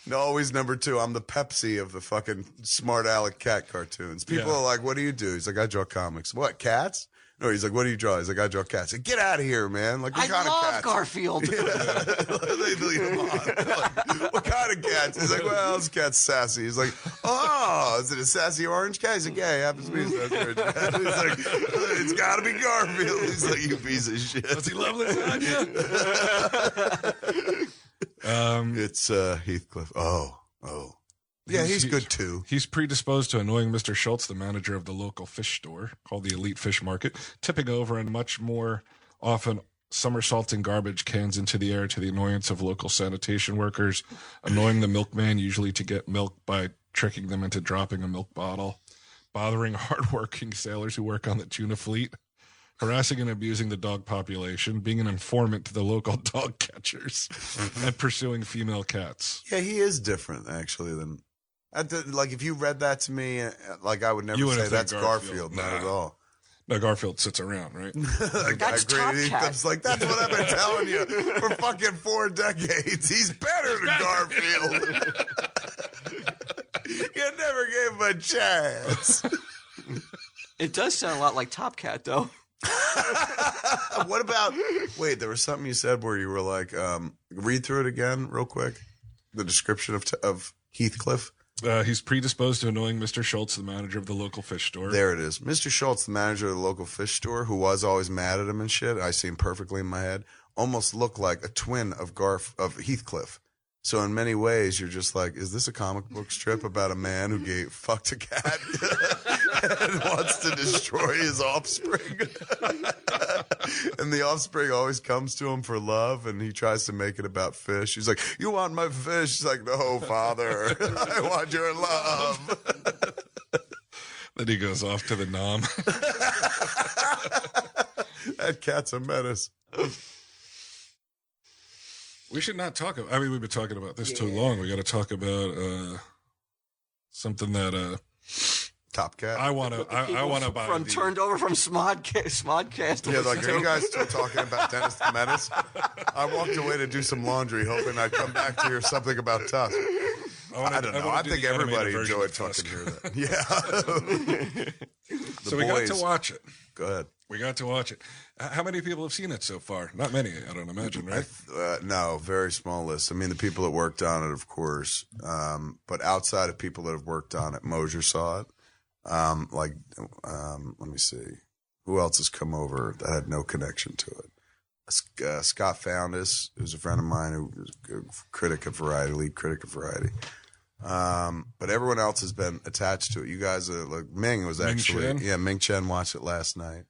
No, always number two. I'm the Pepsi of the fucking smart aleck cat cartoons. People Yeah. are like, what do you do? He's like, I draw comics. What, cats? No, he's like, what do you draw? He's like, I draw cats. Like, get out of here, man. Like, what I kind love of cats? Garfield. They leave him on. Like, what kind of cats? He's like, well, this cat's sassy. He's like, oh, is it a sassy orange cat? He's like, yeah, he happens to be a sassy orange cat. He's like, it's got to be Garfield. He's like, you piece of shit. Does he love lasagna? It's Heathcliff. Oh. Yeah, he's good too. He's predisposed to annoying Mr. Schultz, the manager of the local fish store called the Elite Fish Market, tipping over and much more often somersaulting garbage cans into the air to the annoyance of local sanitation workers, annoying the milkman usually to get milk by tricking them into dropping a milk bottle, bothering hardworking sailors who work on the tuna fleet, harassing and abusing the dog population, being an informant to the local dog catchers, and pursuing female cats. Yeah, he is different actually than. Like if you read that to me, like I would never You say wouldn't think that's Garfield. Not Nah. at all. Now Garfield sits around, right? Like, That's Top Cat. Heathcliff's like, that's what I've been telling you for fucking 4 decades. He's better than Garfield. You never gave him a chance. It does sound a lot like Top Cat, though. What about? Wait, there was something you said where you were like, read through it again, real quick. The description of Heathcliff. He's predisposed to annoying Mr. Schultz, the manager of the local fish store. There it is. Mr. Schultz, the manager of the local fish store, who was always mad at him and shit. I see him perfectly in my head. Almost looked like a twin of Heathcliff. So in many ways, you're just like, is this a comic book strip about a man who fucked a cat and wants to destroy his offspring? And the offspring always comes to him for love, and he tries to make it about fish. He's like, you want my fish? He's like, no, father. I want your love. Then he goes off to the Nam. That cat's a menace. We should not talk about, I mean, we've been talking about this too long. We got to talk about something that Top Cat. I want to buy. From turned over from Smodcast. Yeah, like, are you guys still talking about Dennis the Menace? I walked away to do some laundry, hoping I'd come back to hear something about Tusk. I don't know. I think everybody enjoyed fucking hearing that. Yeah. So we got to watch it. Go ahead. We got to watch it. How many people have seen it so far? Not many, I don't imagine, right? No, very small list. I mean, the people that worked on it, of course. But outside of people that have worked on it, Mosier saw it. Let me see. Who else has come over that had no connection to it? Scott Foundas, who's a friend of mine, who was a critic of Variety, lead critic of Variety. But everyone else has been attached to it. You guys are like Ming was actually, Ming Chen watched it last night.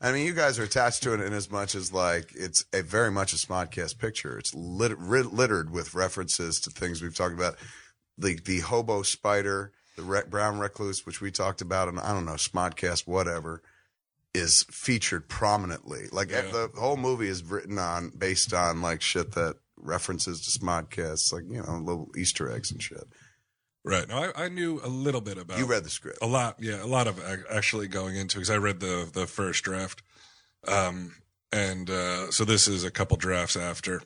I mean, you guys are attached to it in as much as like it's a very much a Smodcast picture. It's littered with references to things we've talked about, the hobo spider, the brown recluse, which we talked about, and I don't know, Smodcast, whatever, is featured prominently. Like the whole movie is based on like shit that references to Smodcasts, like little Easter eggs and shit. Right. No, I knew a little bit about. You read the script. A lot of actually going into, because I read the first draft, so this is a couple drafts after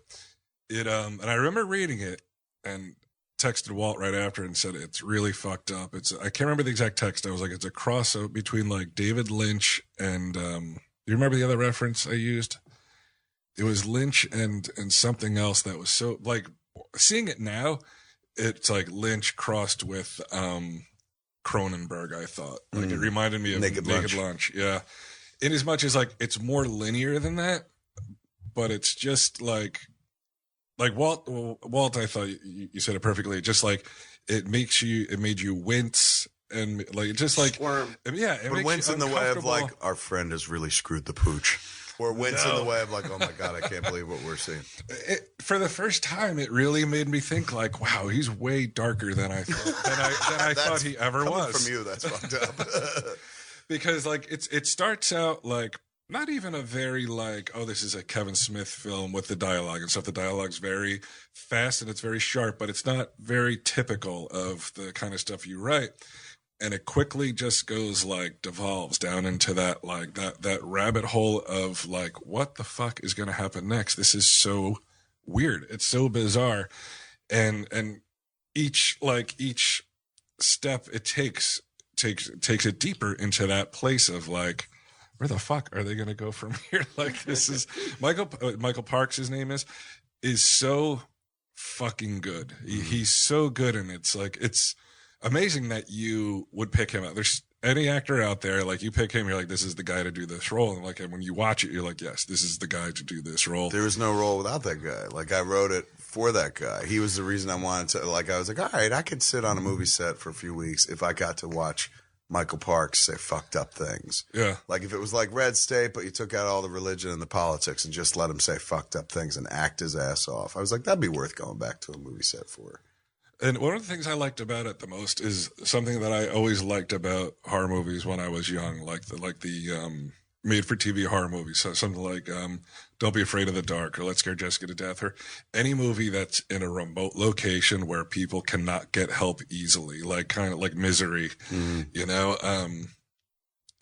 it. And I remember reading it and texted Walt right after and said it's really fucked up. I can't remember the exact text. I was like, it's a crossover between like David Lynch and you remember the other reference I used? It was Lynch and something else that was so like seeing it now. It's like Lynch crossed with Cronenberg, I thought. Like it reminded me of Naked Lunch. Yeah. In as much as like it's more linear than that, but it's just like Walt, I thought you said it perfectly. Just like it made you wince and like just like squirm. Yeah, but wince in the way of like our friend has really screwed the pooch. Or wince in the way of like, oh my God, I can't believe what we're seeing. For the first time, it really made me think like, wow, he's way darker than I thought he ever was. From you, that's fucked up. Because like it starts out like not even a very like, oh, this is a Kevin Smith film with the dialogue and stuff. The dialogue's very fast and it's very sharp, but it's not very typical of the kind of stuff you write. And it quickly just goes like devolves down into that like that rabbit hole of like, what the fuck is going to happen next? This is so weird. It's so bizarre. And each step it takes it deeper into that place of like, where the fuck are they going to go from here? Like this is Michael Parks, his name is so fucking good. He's so good. And it's like, it's amazing that you would pick him out. There's any actor out there, like you pick him, you're like, this is the guy to do this role. And like, and when you watch it, you're like, yes, this is the guy to do this role. There was no role without that guy. Like I wrote it for that guy. He was the reason I wanted to, like, I was like, all right, I could sit on a movie set for a few weeks if I got to watch Michael Parks say fucked up things. Yeah. Like if it was like Red State, but you took out all the religion and the politics and just let him say fucked up things and act his ass off. I was like, that'd be worth going back to a movie set for. And one of the things I liked about it the most is something that I always liked about horror movies when I was young, like the made-for-TV horror movies. So something like Don't Be Afraid of the Dark or Let's Scare Jessica to Death or any movie that's in a remote location where people cannot get help easily, like kind of like Misery, you know?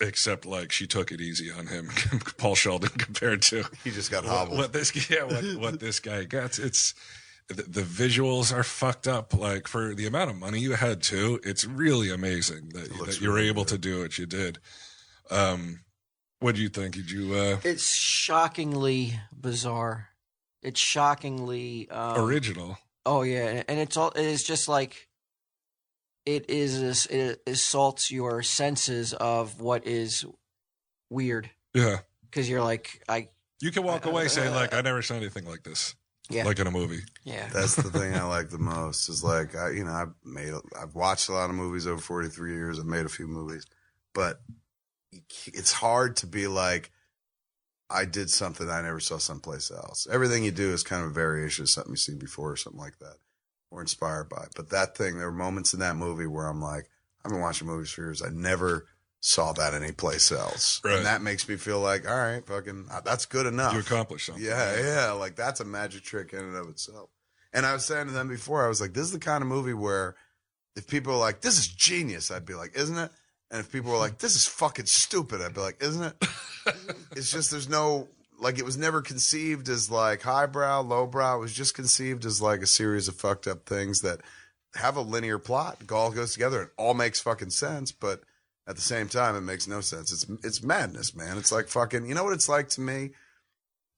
Except like she took it easy on him, Paul Sheldon, compared to he just got hobbled. What this guy gets. It's the visuals are fucked up. Like for the amount of money you had too, it's really amazing that you were able to do what you did. What do you think? Did you? It's shockingly bizarre. It's shockingly original. Oh yeah, and it is just like it assaults your senses of what is weird. Yeah, because you're like you can walk away saying like I never saw anything like this. Yeah. Like in a movie. Yeah. That's the thing I like the most is like, I've watched a lot of movies over 43 years. I've made a few movies, but it's hard to be like, I did something I never saw someplace else. Everything you do is kind of a variation of something you've seen before or something like that or inspired by. But that thing, there were moments in that movie where I'm like, I've been watching movies for years. I never saw that anyplace else. Right. And that makes me feel like, all right, fucking, that's good enough. You accomplished something. Yeah. Like that's a magic trick in and of itself. And I was saying to them before, I was like, this is the kind of movie where if people are like, this is genius, I'd be like, isn't it? And if people were like, this is fucking stupid, I'd be like, isn't it? It's just, there's no, like, it was never conceived as like highbrow, lowbrow. It was just conceived as like a series of fucked up things that have a linear plot. It all goes together. It all makes fucking sense, but at the same time, it makes no sense. It's madness, man. It's like fucking, you know what it's like to me?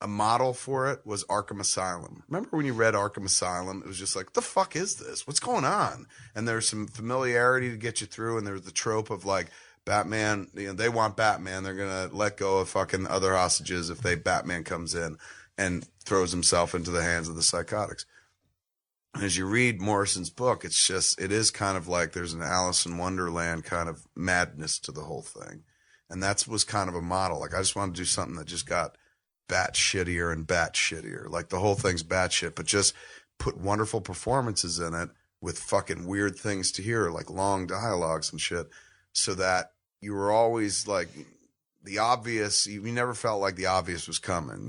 A model for it was Arkham Asylum. Remember when you read Arkham Asylum? It was just like, what the fuck is this? What's going on? And there's some familiarity to get you through, and there's the trope of like, Batman, you know, they want Batman. They're going to let go of fucking other hostages if Batman comes in and throws himself into the hands of the psychotics. And as you read Morrison's book, it is kind of like there's an Alice in Wonderland kind of madness to the whole thing. And that was kind of a model. Like, I just wanted to do something that just got bat shittier and bat shittier. Like, the whole thing's bat shit, but just put wonderful performances in it with fucking weird things to hear, like long dialogues and shit, so that you were always like the obvious. You never felt like the obvious was coming.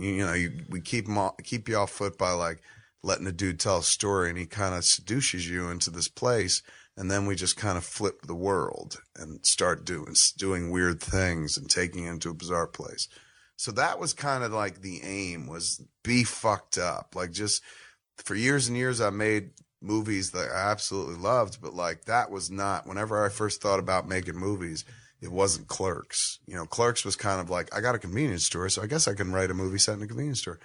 We keep you off foot by like letting a dude tell a story, and he kind of seduces you into this place, and then we just kind of flip the world and start doing weird things and taking it into a bizarre place. So that was kind of like the aim, was be fucked up. Like, just for years and years, I made movies that I absolutely loved, but like that was not, whenever I first thought about making movies, it wasn't Clerks. You know, Clerks was kind of like, I got a convenience store, so I guess I can write a movie set in a convenience store.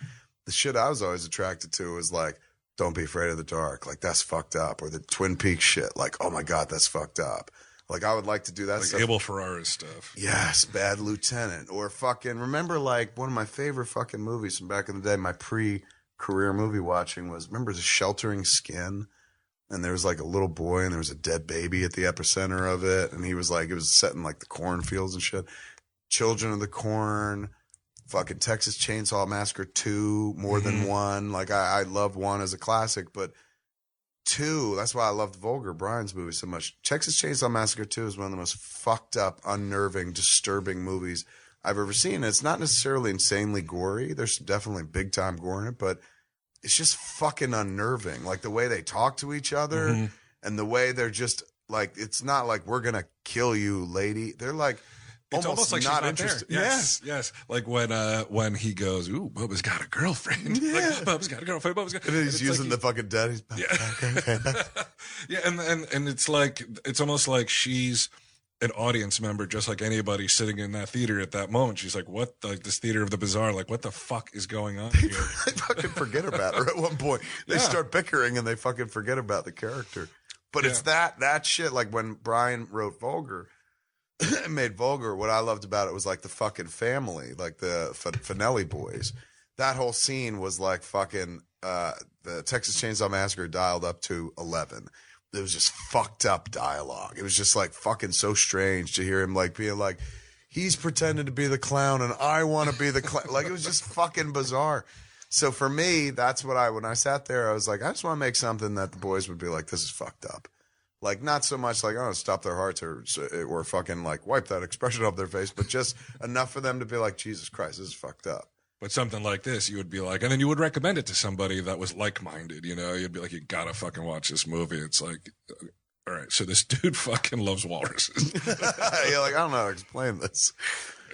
The shit I was always attracted to was like, Don't Be Afraid of the Dark. Like, that's fucked up. Or the Twin Peaks shit. Like, oh my God, that's fucked up. Like, I would like to do that like stuff. Abel Ferrara's stuff. Yes, Bad Lieutenant. Or fucking, remember like one of my favorite fucking movies from back in the day, my pre-career movie watching was, remember The Sheltering Skin? And there was like a little boy and there was a dead baby at the epicenter of it. And he was like, it was set in like the cornfields and shit. Children of the Corn, fucking Texas Chainsaw Massacre 2, More Than One. Like, I love 1 as a classic, but 2, that's why I loved Vulgar, Brian's movie, so much. Texas Chainsaw Massacre 2 is one of the most fucked up, unnerving, disturbing movies I've ever seen. It's not necessarily insanely gory. There's definitely big time gore in it, but it's just fucking unnerving. Like, the way they talk to each other and the way they're just like, it's not like, we're going to kill you, lady. They're like, It's almost like not she's not interested. there. Yes. Like when he goes, ooh, Bubba's got a girlfriend. Yeah. Like, Bubba's got a girlfriend. Bubba's got. And he's using the fucking dead. Yeah, and it's like, it's almost like she's an audience member, just like anybody sitting in that theater at that moment. She's like, what? Like, this theater of the bizarre. Like, what the fuck is going on here? They fucking forget about her at one point. They start bickering and they fucking forget about the character. But it's that shit. Like, when Brian wrote Vulgar, made Vulgar, what I loved about it was like the fucking family, like the Finelli boys. That whole scene was like fucking the Texas Chainsaw Massacre dialed up to 11. It was just fucked up dialogue. It was just like fucking so strange to hear him like being like, he's pretending to be the clown and I want to be the clown. Like, it was just fucking bizarre. So for me, that's what when I sat there, I was like, I just want to make something that the boys would be like, this is fucked up. Like, not so much like, oh, stop their hearts or fucking like wipe that expression off their face, but just enough for them to be like, Jesus Christ, this is fucked up. But something like this, you would be like, and then you would recommend it to somebody that was like-minded, you know? You'd be like, you gotta fucking watch this movie. It's like, all right, so this dude fucking loves walruses. You're like, I don't know how to explain this.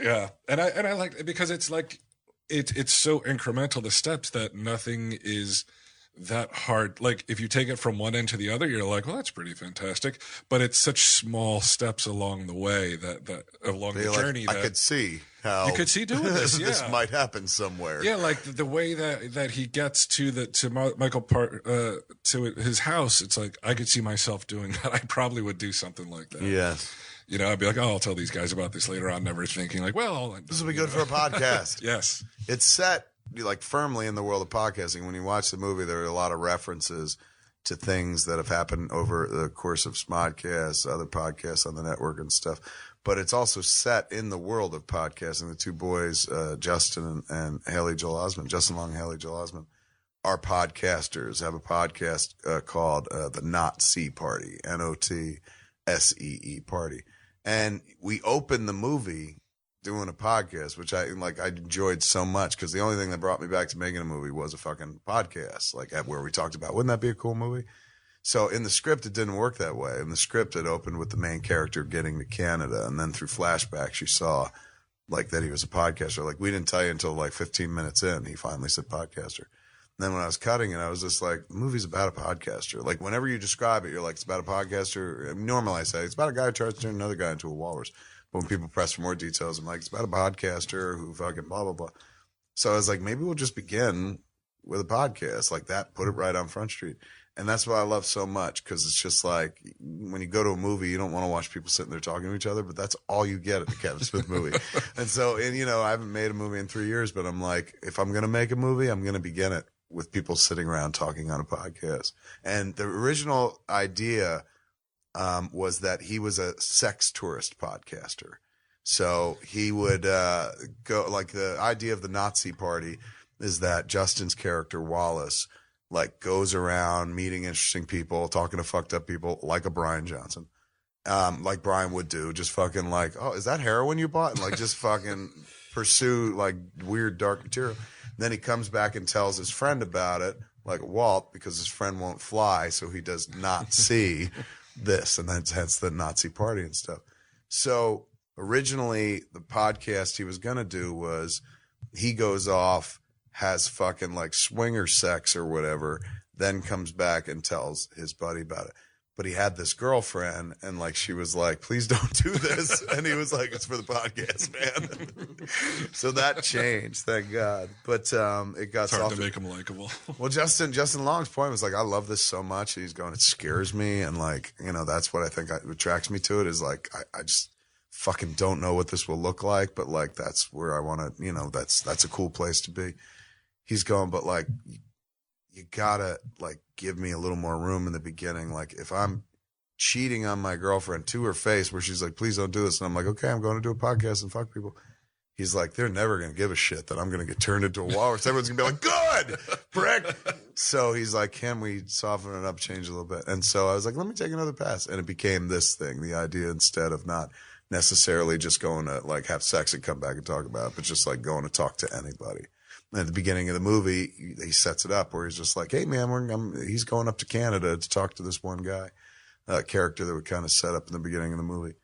Yeah. And I like it because it's like, it's so incremental, the steps, that nothing is that hard. Like, if you take it from one end to the other, you're like, well, that's pretty fantastic. But it's such small steps along the way that along the journey. I could see how you could see doing this. Yeah. This might happen somewhere. Yeah, like the way that he gets to Michael to his house. It's like, I could see myself doing that. I probably would do something like that. Yes. You know, I'd be like, oh, I'll tell these guys about this later on. Never thinking like, well, this will be good for a podcast. Yes. It's set like firmly in the world of podcasting. When you watch the movie, there are a lot of references to things that have happened over the course of Smodcasts, other podcasts on the network and stuff. But it's also set in the world of podcasting. The two boys, Justin and Haley Joel Osment, Justin Long and Haley Joel Osment, are podcasters, have a podcast called the Not See Party, NOTSEE Party. And we opened the movie doing a podcast, which I enjoyed so much, because the only thing that brought me back to making a movie was a fucking podcast, like where we talked about, wouldn't that be a cool movie? So in the script, it didn't work that way. In the script, it opened with the main character getting to Canada, and then through flashbacks, you saw like that he was a podcaster. Like, we didn't tell you until like 15 minutes in, he finally said podcaster. then when I was cutting it, I was just like, the movie's about a podcaster. Like, whenever you describe it, you're like, it's about a podcaster. Normally I say, it's about a guy who tries to turn another guy into a walrus. But when people press for more details, I'm like, it's about a podcaster who fucking blah, blah, blah. So I was like, maybe we'll just begin with a podcast like that, put it right on Front Street. And that's what I love so much, because it's just like, when you go to a movie, you don't want to watch people sitting there talking to each other, but that's all you get at the Kevin Smith movie. And you know, I haven't made a movie in 3 years, but I'm like, if I'm going to make a movie, I'm going to begin it with people sitting around talking on a podcast. And the original idea was that he was a sex tourist podcaster. So he would go, like, the idea of the Nazi party is that Justin's character, Wallace, like, goes around meeting interesting people, talking to fucked up people, like a Brian Johnson, like Brian would do, just fucking like, oh, is that heroin you bought? And like, just fucking pursue like weird dark material. Then he comes back and tells his friend about it, like Walt, because his friend won't fly, so he does not see this, and that's hence the Nazi party and stuff. So originally, the podcast he was gonna do was he goes off, has fucking like swinger sex or whatever, then comes back and tells his buddy about it. But he had this girlfriend, and like, she was like, please don't do this. And he was like, it's for the podcast, man. So that changed, thank God. But it got It's hard soft. to make him likable. Well, Justin Long's point was like, I love this so much. And he's going, it scares me. And like, you know, that's what I think attracts me to it, is like, I just fucking don't know what this will look like, but like, that's where I want to, you know, that's a cool place to be. He's going, but like, you gotta like give me a little more room in the beginning. Like, if I'm cheating on my girlfriend to her face, where she's like, please don't do this. And I'm like, okay, I'm going to do a podcast and fuck people. He's like, they're never going to give a shit that I'm going to get turned into a walrus. Everyone's going to be like, good, prick. So he's like, can we soften it up, change a little bit? And so I was like, let me take another pass. And it became this thing, the idea, instead of not necessarily just going to like have sex and come back and talk about it, but just like going to talk to anybody. At the beginning of the movie, he sets it up where he's just like, hey, man, he's going up to Canada to talk to this one guy, character that would kind of set up in the beginning of the movie.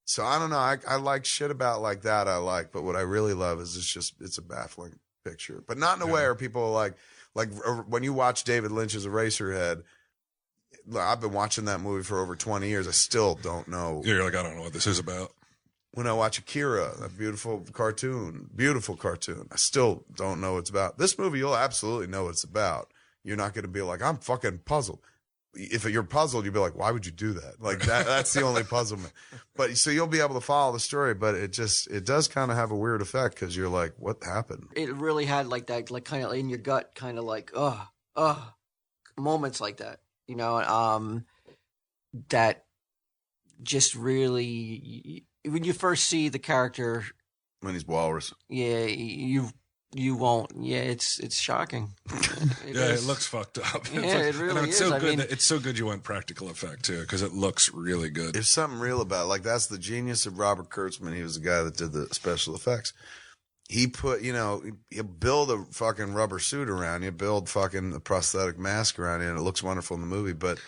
So I don't know. I like shit about like that. But what I really love is it's a baffling picture, but not in a way where people are like when you watch David Lynch's Eraserhead. I've been watching that movie for over 20 years. I still don't know. You're like, I don't know what this is about. When I watch Akira, that beautiful cartoon, I still don't know what it's about. This movie, you'll absolutely know what it's about. You're not going to be like, I'm fucking puzzled. If you're puzzled, you'll be like, why would you do that? Like that's the only puzzlement. But so you'll be able to follow the story, but it does kind of have a weird effect, because you're like, what happened? It really had like that, like kind of in your gut, kind of like, moments like that, you know, that just really, when you first see the character, When he's walrus. yeah, you won't. Yeah, it's shocking. It looks fucked up. Yeah, it really it's is. so I good. mean- It's so good you went practical effect too, because it looks really good. There's something real about it. Like, that's the genius of Robert Kurtzman. He was the guy that did the special effects. He put, you build a fucking rubber suit around you, build fucking a prosthetic mask around you, and it looks wonderful in the movie, but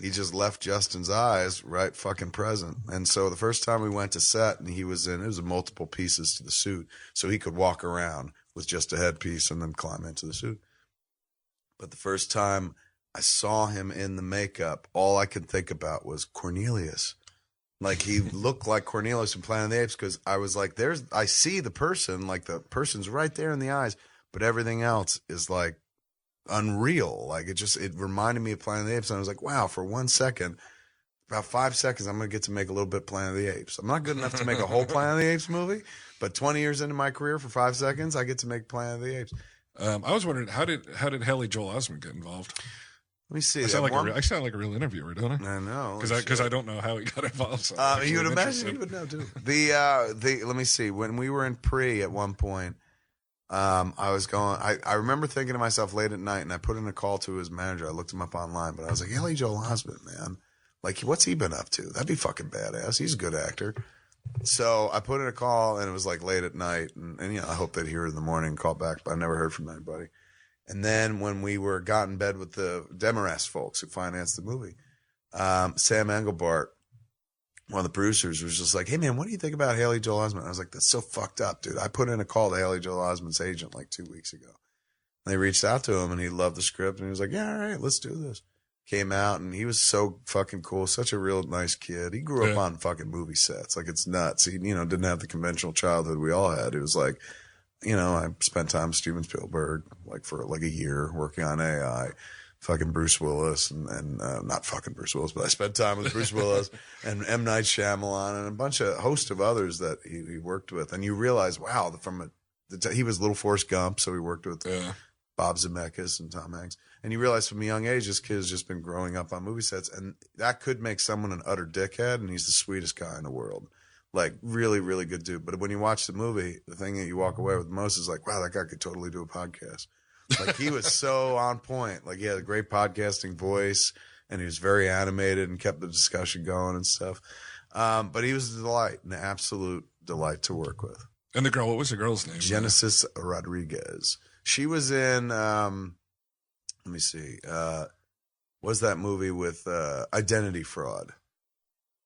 he just left Justin's eyes right fucking present. And so the first time we went to set, and it was multiple pieces to the suit, so he could walk around with just a headpiece and then climb into the suit. But the first time I saw him in the makeup, all I could think about was Cornelius. Like, he looked like Cornelius in Planet of the Apes, because I was like, I see the person, like the person's right there in the eyes, but everything else is like unreal. Like, it reminded me of Planet of the Apes. And I was like, wow, for 1 second, about 5 seconds, I'm going to get to make a little bit Planet of the Apes. I'm not good enough to make a whole Planet of the Apes movie, but 20 years into my career, for 5 seconds, I get to make Planet of the Apes. I was wondering, how did Haley Joel Osment get involved? Let me see. I sound like a real interviewer, don't I? I know. Because I don't know how he got involved. So you would imagine he would know too. Let me see. When we were in pre at one point, I was going. I remember thinking to myself late at night, and I put in a call to his manager. I looked him up online, but I was like, Haley Joel Osment, man, like, what's he been up to? That'd be fucking badass. He's a good actor. So I put in a call, and it was like late at night, and I hope they'd hear it in the morning and call back, but I never heard from anybody. And then when we got in bed with the Demarest folks who financed the movie, Sam Engelbart, one of the producers, was just like, hey, man, what do you think about Haley Joel Osment? I was like, that's so fucked up, dude. I put in a call to Haley Joel Osment's agent like 2 weeks ago. They reached out to him and he loved the script and he was like, yeah, all right, let's do this. Came out and he was so fucking cool. Such a real nice kid. He grew up on fucking movie sets. Like it's nuts. He, didn't have the conventional childhood we all had. It was like, I spent time with Steven Spielberg, like for like a year working on AI, fucking Bruce Willis and not fucking Bruce Willis, but I spent time with Bruce Willis and M. Night Shyamalan and a host of others that he worked with. And you realize, wow, he was Little Forrest Gump. So he worked with Bob Zemeckis and Tom Hanks. And you realize from a young age, this kid has just been growing up on movie sets. And that could make someone an utter dickhead. And he's the sweetest guy in the world. Like, really, really good dude. But when you watch the movie, the thing that you walk away with most is like, wow, that guy could totally do a podcast. Like, he was so on point. Like, he had a great podcasting voice. And he was very animated and kept the discussion going and stuff. But he was a delight, an absolute delight to work with. And the girl, what was the girl's name? Genesis Rodriguez. She was in, let me see, was that movie with Identity Fraud?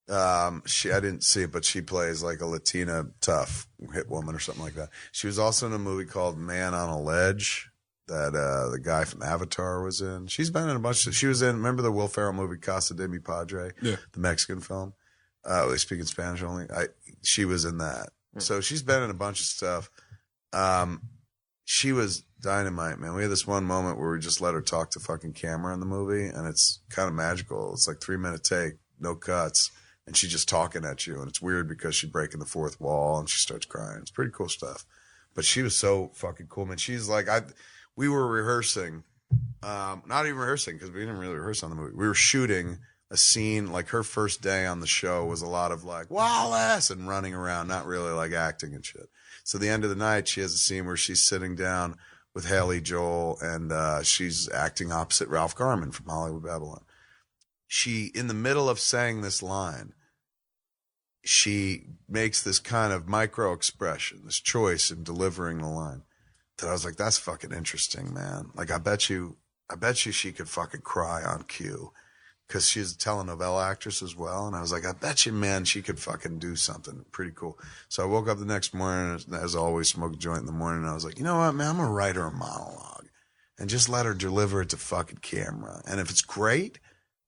I didn't see it, but she plays like a Latina tough hit woman or something like that. She was also in a movie called Man on a Ledge that the guy from Avatar was in. She's been in a bunch of, she was in, remember the Will Ferrell movie Casa de Mi Padre? Yeah. The Mexican film? They speak in Spanish only. She was in that. So she's been in a bunch of stuff. She was dynamite, man. We had this one moment where we just let her talk to fucking camera in the movie, and it's kind of magical. It's like 3-minute take, no cuts, and she's just talking at you, and it's weird because she's breaking the fourth wall, and she starts crying. It's pretty cool stuff. But she was so fucking cool, man. She's like, we were rehearsing, not even rehearsing because we didn't really rehearse on the movie. We were shooting a scene, like her first day on the show was a lot of like, Wallace, and running around, not really like acting and shit. So the end of the night, she has a scene where she's sitting down with Haley Joel and she's acting opposite Ralph Garman from Hollywood Babylon. She, in the middle of saying this line, she makes this kind of micro expression, this choice in delivering the line that I was like, that's fucking interesting, man. Like, I bet you she could fucking cry on cue. Because she's a telenovela actress as well. And I was like, I bet you, man, she could fucking do something pretty cool. So I woke up the next morning, as always, smoked a joint in the morning. And I was like, you know what, man, I'm going to write her a monologue and just let her deliver it to fucking camera. And if it's great,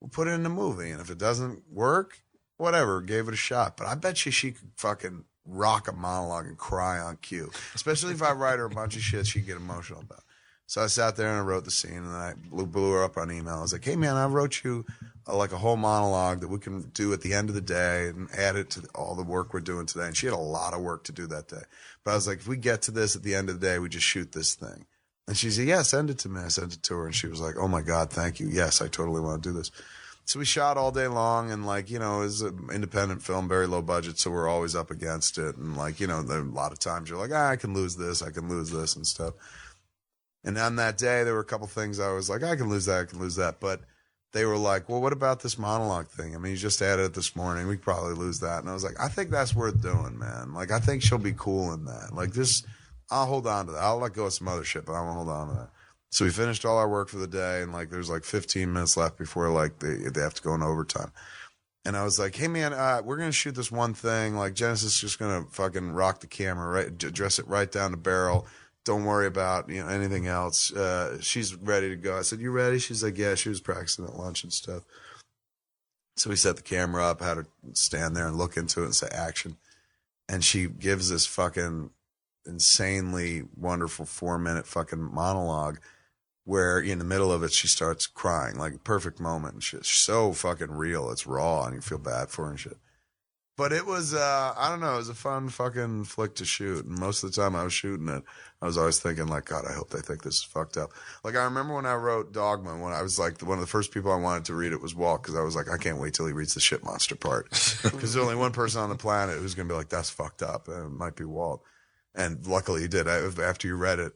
we'll put it in the movie. And if it doesn't work, whatever, gave it a shot. But I bet you she could fucking rock a monologue and cry on cue. Especially if I write her a bunch of shit she'd get emotional about. So I sat there and I wrote the scene, and then I blew her up on email. I was like, hey, man, I wrote you like a whole monologue that we can do at the end of the day and add it to all the work we're doing today. And she had a lot of work to do that day. But I was like, if we get to this at the end of the day, we just shoot this thing. And she said, yeah, send it to me. I sent it to her, and she was like, oh, my God, thank you. Yes, I totally want to do this. So we shot all day long, and like, it was an independent film, very low budget, so we're always up against it. And like, there are a lot of times you're like, I can lose this and stuff. And on that day, there were a couple things I was like, I can lose that. But they were like, well, what about this monologue thing? I mean, you just added it this morning. We could probably lose that. And I was like, I think that's worth doing, man. Like, I think she'll be cool in that. Like, I'll hold on to that. I'll let go of some other shit, but I won't hold on to that. So we finished all our work for the day, and like, there's like 15 minutes left before like they have to go in overtime. And I was like, hey, man, we're going to shoot this one thing. Like, Genesis is just going to fucking rock the camera, right? Dress it right down the barrel. Don't worry about, anything else. She's ready to go. I said, you ready? She's like, yeah, she was practicing at lunch and stuff. So we set the camera up, had her stand there and look into it and say action. And she gives this fucking insanely wonderful 4-minute fucking monologue where in the middle of it, she starts crying, like perfect moment and shit. She's so fucking real. It's raw and you feel bad for her and shit. But it was, I don't know, it was a fun fucking flick to shoot. And most of the time I was shooting it, I was always thinking like, God, I hope they think this is fucked up. Like, I remember when I wrote Dogma, when I was like, one of the first people I wanted to read it was Walt, because I was like, I can't wait till he reads the shit monster part. Because there's only one person on the planet who's going to be like, that's fucked up. And it might be Walt. And luckily he did. After you read it,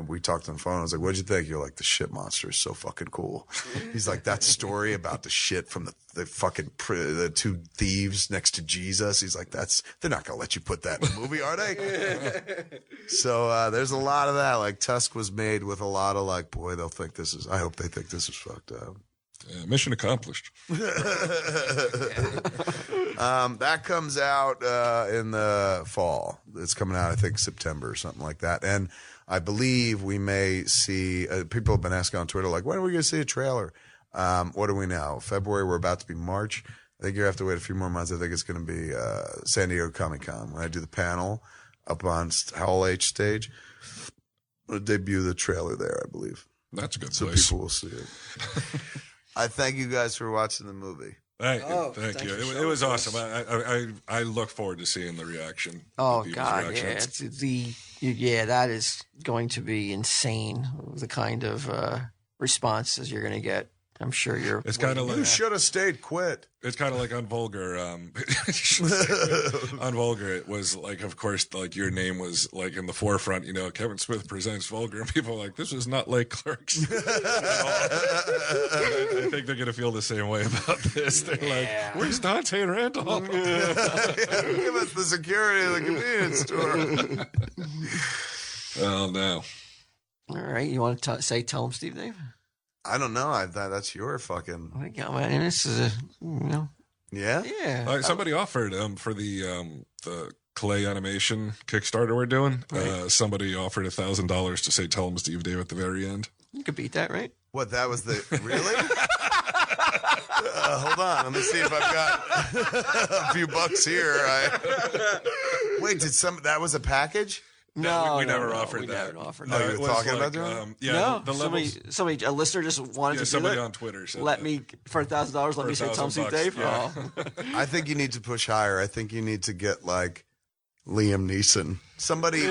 we talked on the phone. I was like, what'd you think? You're like, the shit monster is so fucking cool. He's like, that story about the shit from the fucking, the two thieves next to Jesus. He's like, they're not going to let you put that in the movie, are they? So, there's a lot of that. Like, Tusk was made with a lot of like, boy, I hope they think this is fucked up. Mission accomplished. That comes out in the fall. It's coming out, I think, September or something like that. And I believe we may see, people have been asking on Twitter, like, when are we going to see a trailer? What do we know? February, we're about to be March. I think you have to wait a few more months. I think it's going to be San Diego Comic-Con when I do the panel up on Hall H stage. I'll debut the trailer there, I believe. That's a good So place. people will see it. I thank you guys for watching the movie. Thank thanks you. for It was showing awesome. I look forward to seeing the reaction. Oh the people's God, yeah, reactions. that is going to be insane. The kind of responses you're going to get. I'm sure you're. It's kind of You like should have stayed quit. it's kind of like on Vulgar. On Vulgar, it was like, of course, like your name was like in the forefront. You know, Kevin Smith presents Vulgar, and people are like, "This is not like Clerks." I think they're gonna feel the same way about this. They're like, "Where's Dante Randall?" Give us the security of the convenience store. Oh no. All right, you want to tell him, Steve Dave? I don't know. I thought that's your fucking. I mean, this is Yeah? yeah. Somebody offered for the clay animation Kickstarter we're doing. Somebody offered $1,000 to say "Tell him Steve Dave" at the very end. You could beat that, right? What, that was the. Really? Hold on. Let me see if I've got a few bucks here. Wait, that was a package? No, we never no, offered we that. Never offered Oh, that. you It were was talking like, about doing yeah, No, the levels. somebody, a listener just wanted to do Somebody that. on Twitter said Let that. me for $1,000. Let me say Tom Steve $1,000, Dave. yeah. Oh. I think you need to push higher. I think you need to get like Liam Neeson. Somebody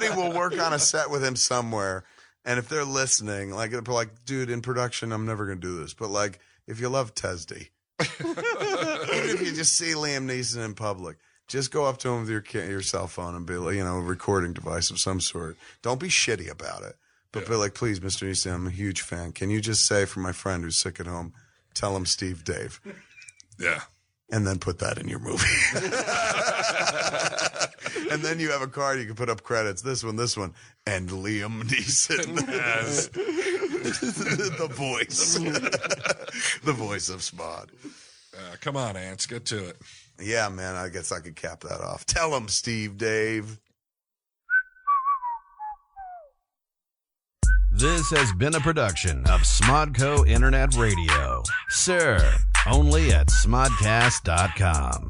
will work on a set with him somewhere. And if they're listening, like, they're like, dude, in production, I'm never going to do this. But like, if you love Tesdy, even if you just see Liam Neeson in public, just go up to him with your cell phone and be like, a recording device of some sort. Don't be shitty about it. But be like, please, Mr. Neeson, I'm a huge fan. Can you just say for my friend who's sick at home, tell him Steve Dave? Yeah. And then put that in your movie. And then you have a card, you can put up credits. This one, and Liam Neeson as the voice. The voice of Smod. Come on, Ants, get to it. Yeah, man, I guess I could cap that off. Tell him, Steve Dave. This has been a production of Smodco Internet Radio. Sir, only at smodcast.com.